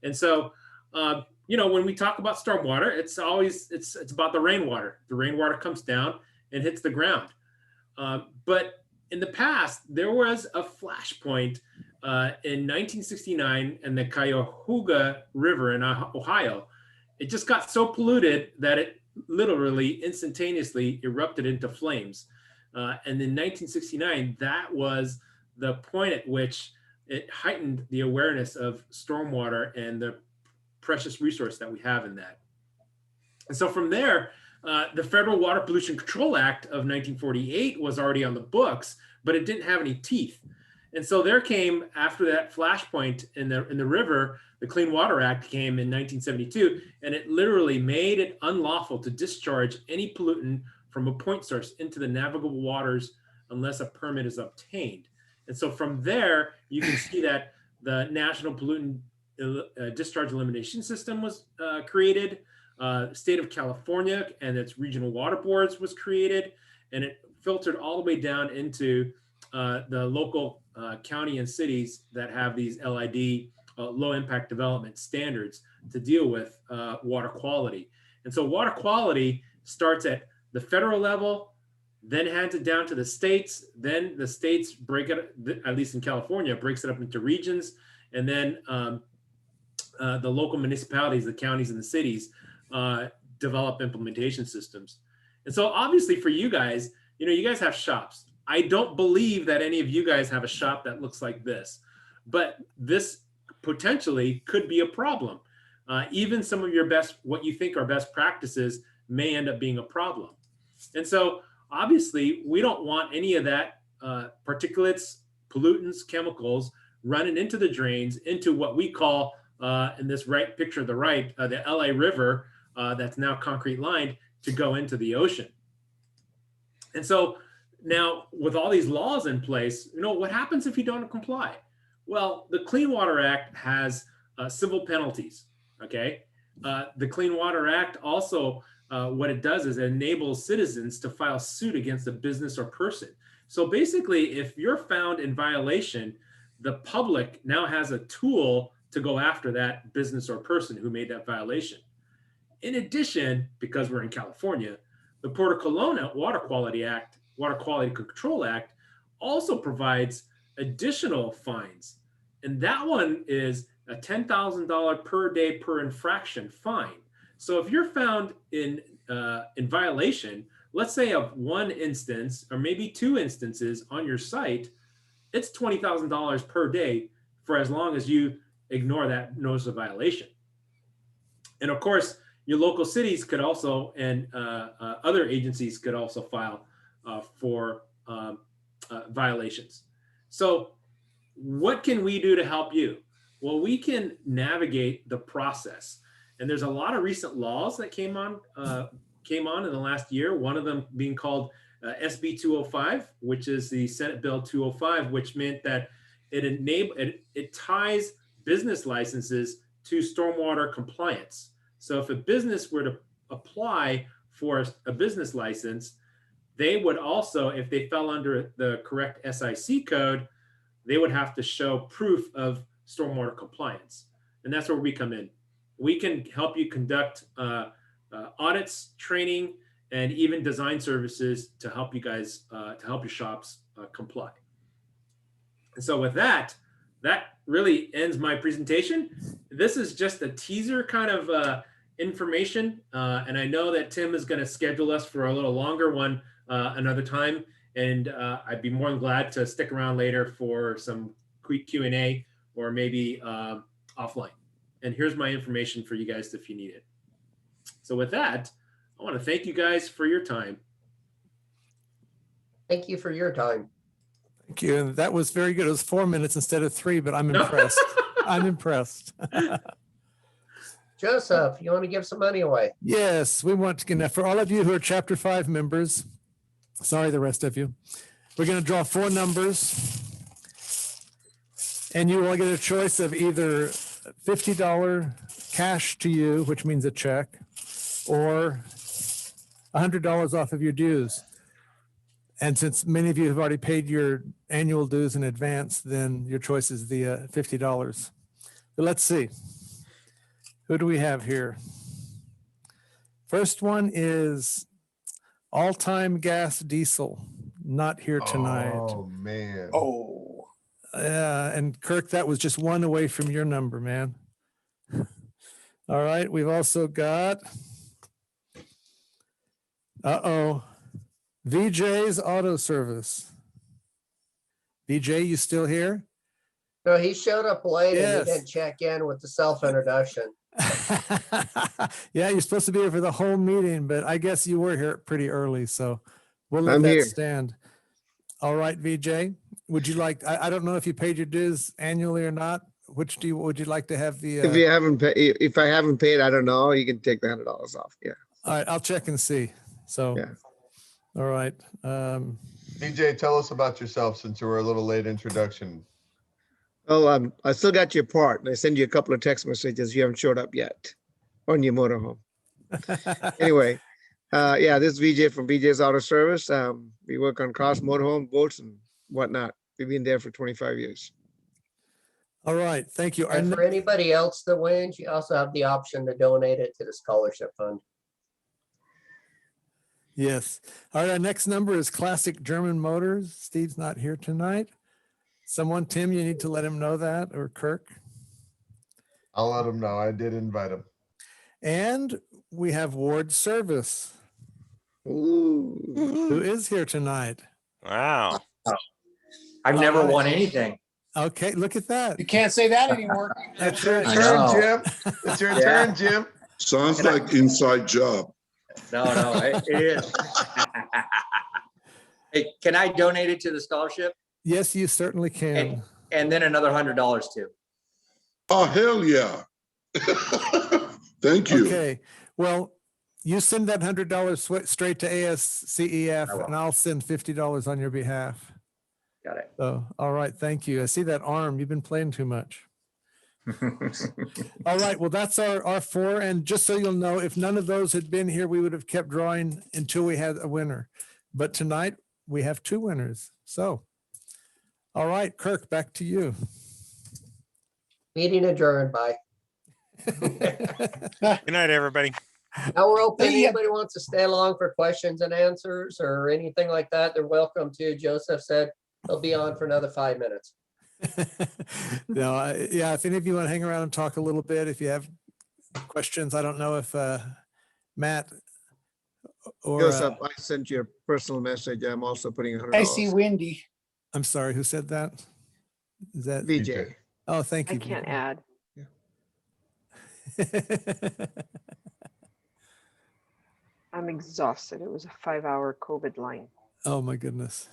And so, when we talk about stormwater, it's about the rainwater. The rainwater comes down and hits the ground. But in the past, there was a flashpoint in 1969 in the Cuyahoga River in Ohio. It just got so polluted that it literally instantaneously erupted into flames. And in 1969, that was the point at which it heightened the awareness of stormwater and the precious resource that we have in that. And so from there, the Federal Water Pollution Control Act of 1948 was already on the books, but it didn't have any teeth. And so there came, after that flashpoint in the river, the Clean Water Act came in 1972, and it literally made it unlawful to discharge any pollutant from a point source into the navigable waters unless a permit is obtained. And so from there, you can see that the National Pollutant Discharge Elimination System was created. State of California and its regional water boards was created, and it filtered all the way down into the local county and cities that have these LID, low impact development standards to deal with water quality. And so water quality starts at the federal level, then hands it down to the states, then the states break it, at least in California, breaks it up into regions, and then the local municipalities, the counties and the cities develop implementation systems. And so obviously for you guys, you guys have shops. I don't believe that any of you guys have a shop that looks like this, but this potentially could be a problem. Even some of your what you think are best practices may end up being a problem. And so obviously we don't want any of that particulates, pollutants, chemicals running into the drains, into what we call in this right picture, the LA River that's now concrete lined to go into the ocean. And so now with all these laws in place, what happens if you don't comply? Well, the Clean Water Act has civil penalties, okay? The Clean Water Act also, what it does is it enables citizens to file suit against a business or person. So basically, if you're found in violation, the public now has a tool to go after that business or person who made that violation. In addition, because we're in California, the Port of Kelowna Water Quality Control Act also provides additional fines. And that one is a $10,000 per day per infraction fine. So if you're found in violation, let's say of one instance or maybe two instances on your site, it's $20,000 per day for as long as you ignore that notice of violation. And of course, your local cities could also, and other agencies could also file for violations. So what can we do to help you? Well, we can navigate the process. And there's a lot of recent laws that came on in the last year, one of them being called SB 205, which is the Senate Bill 205, which meant that it ties business licenses to stormwater compliance. So if a business were to apply for a business license, they would also, if they fell under the correct SIC code, they would have to show proof of stormwater compliance. And that's where we come in. We can help you conduct audits, training, and even design services to help you guys, to help your shops comply. And so with that really ends my presentation. This is just a teaser kind of information. And I know that Tim is going to schedule us for a little longer one another time. And I'd be more than glad to stick around later for some quick Q&A or maybe offline. And here's my information for you guys if you need it. So with that, I want to thank you guys for your time. Thank you for your time. Thank you. And that was very good. It was 4 minutes instead of 3, but I'm impressed. I'm impressed. Joseph, you want to give some money away? Yes, we want to get for all of you who are Chapter 5 members. Sorry, the rest of you. We're going to draw 4 numbers. And you will get a choice of either $50 cash to you, which means a check, or $100 off of your dues. And since many of you have already paid your annual dues in advance, then your choice is the $50. But let's see. Who do we have here? First one is All Time Gas Diesel, not here tonight. Oh, man. Oh. Yeah, and Kirk, that was just one away from your number, man. All right, we've also got, VJ's Auto Service. VJ, you still here? No, he showed up late and Yes. he didn't check in with the self-introduction. Yeah, you're supposed to be here for the whole meeting, but I guess you were here pretty early, so we'll let I'm that here. stand. All right, VJ, would you like, I don't know if you paid your dues annually or not. Which would you like to have the? If you haven't paid, if I haven't paid, I don't know. You can take the $100 off. Yeah. All right, I'll check and see. So, Yeah. All right. DJ, tell us about yourself since you were a little late introduction. Oh, I still got your part. I sent you a couple of text messages. You haven't showed up yet on your motorhome. Anyway, yeah, this is VJ from VJ's Auto Service. We work on cars, motorhome, boats, and whatnot. We've been there for 25 years. All right, thank you. And for anybody else that wins, you also have the option to donate it to the scholarship fund. Yes. All right, our next number is Classic German Motors. Steve's not here tonight. Someone, Tim, you need to let him know that, or Kirk. I'll let him know. I did invite him. And we have Ward Service. Ooh. Who is here tonight. Wow. I've never won anything. Okay, look at that. You can't say that anymore. That's your right. turn, Jim. It's your turn, Jim. Sounds like inside job. No, it is. Hey, can I donate it to the scholarship? Yes, you certainly can. And then another $100 too. Oh, hell yeah. Thank you. Okay, well, you send that $100 straight to ASCCA5 and I'll send $50 on your behalf. Got it. So, all right, thank you. I see that arm. You've been playing too much. All right, well, that's our 4. And just so you'll know, if none of those had been here, we would have kept drawing until we had a winner. But tonight we have 2 winners. So, all right, Kirk, back to you. Meeting adjourned. Bye. Good night, everybody. Now we're open. Anybody wants to stay along for questions and answers or anything like that, they're welcome to. Joseph said he'll be on for another 5 minutes. No, yeah, if any of you want to hang around and talk a little bit, if you have questions, I don't know if Matt or Joseph, I sent you a personal message. I'm also putting $100. I see Wendy. I'm sorry, who said that? Is that VJ? Oh, thank you. I can't add. I'm exhausted. It was a 5-hour COVID line. Oh my goodness.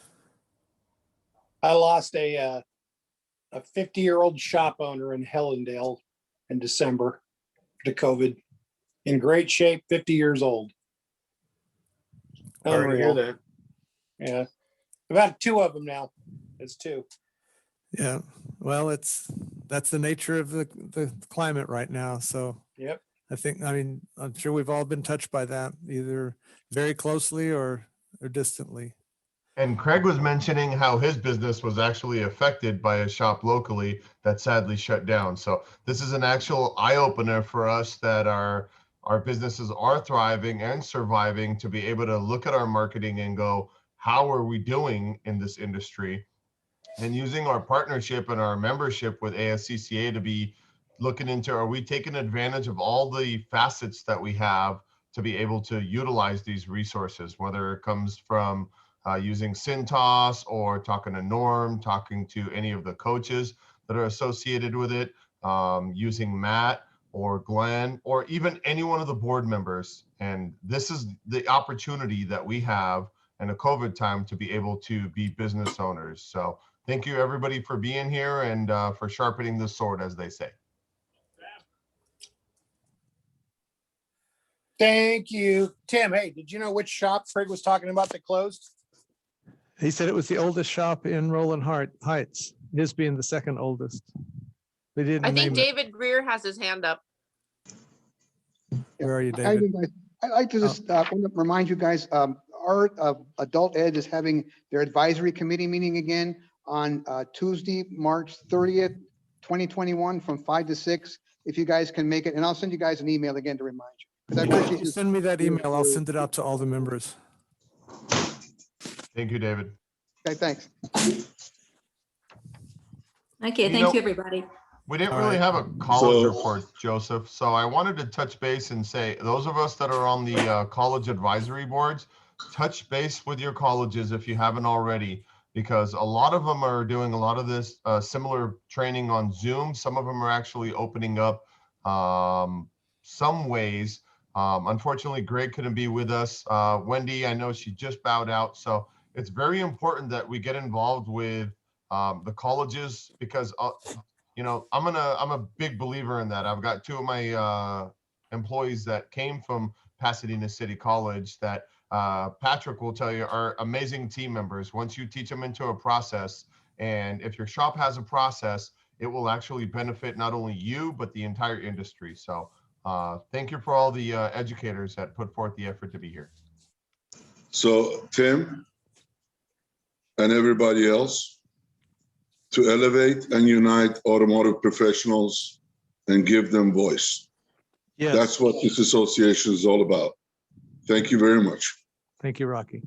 I lost a 50-year-old shop owner in Hellendale in December to COVID. In great shape, 50 years old. Sorry to hear Unreal. that. Yeah. About 2 of them now. It's 2. Yeah, well, that's the nature of the climate right now. So Yep. I'm sure we've all been touched by that, either very closely or distantly. And Craig was mentioning how his business was actually affected by a shop locally that sadly shut down. So this is an actual eye opener for us that our businesses are thriving and surviving, to be able to look at our marketing and go, how are we doing in this industry? And using our partnership and our membership with ASCCA to be looking into, are we taking advantage of all the facets that we have to be able to utilize these resources, whether it comes from using Cintas or talking to Norm, talking to any of the coaches that are associated with it, using Matt or Glenn, or even any one of the board members. And this is the opportunity that we have in a COVID time to be able to be business owners. So thank you everybody for being here and for sharpening the sword, as they say. Thank you. Tim, hey, did you know which shop Fred was talking about that closed? He said it was the oldest shop in Roland Heights, his being the second oldest. They didn't I think name it. David Greer has his hand up. Where are you, Hi, David? guys. I'd like to just want to remind you guys, our adult ed is having their advisory committee meeting again on Tuesday, March 30th, 2021 from 5 to 6. If you guys can make it, and I'll send you guys an email again to remind you. 'Cause I appreciate you. Send me that email. I'll send it out to all the members. Thank you, David. Okay, thanks. Okay, thank you, everybody. We didn't All really right. have a college So- report, Joseph. So I wanted to touch base and say, those of us that are on the college advisory boards, touch base with your colleges if you haven't already, because a lot of them are doing a lot of this similar training on Zoom. Some of them are actually opening up some ways. Unfortunately, Greg couldn't be with us. Wendy, I know she just bowed out. So it's very important that we get involved with the colleges, because you know, I'm a big believer in that. I've got two of my employees that came from Pasadena City College that Patrick will tell you are amazing team members. Once you teach them into a process, and if your shop has a process, it will actually benefit not only you, but the entire industry. So thank you for all the educators that put forth the effort to be here. So Tim and everybody else, to elevate and unite automotive professionals and give them voice. Yes. That's what this association is all about. Thank you very much. Thank you, Rocky.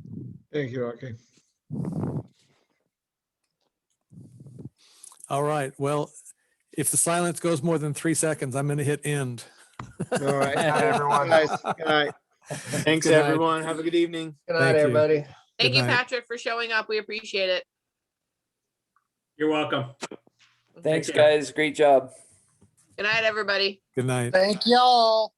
Thank you, Rocky. All right. Well, if the silence goes more than 3 seconds, I'm going to hit end. All right. Good night, everyone. Guys, good night. Thanks, Good night. everyone. Have a good evening. Good night, Thank you. everybody. Thank Good you, night. Patrick, for showing up. We appreciate it. You're welcome. Thanks, Take care. guys. Great job. Good night, everybody. Good night. Thank y'all.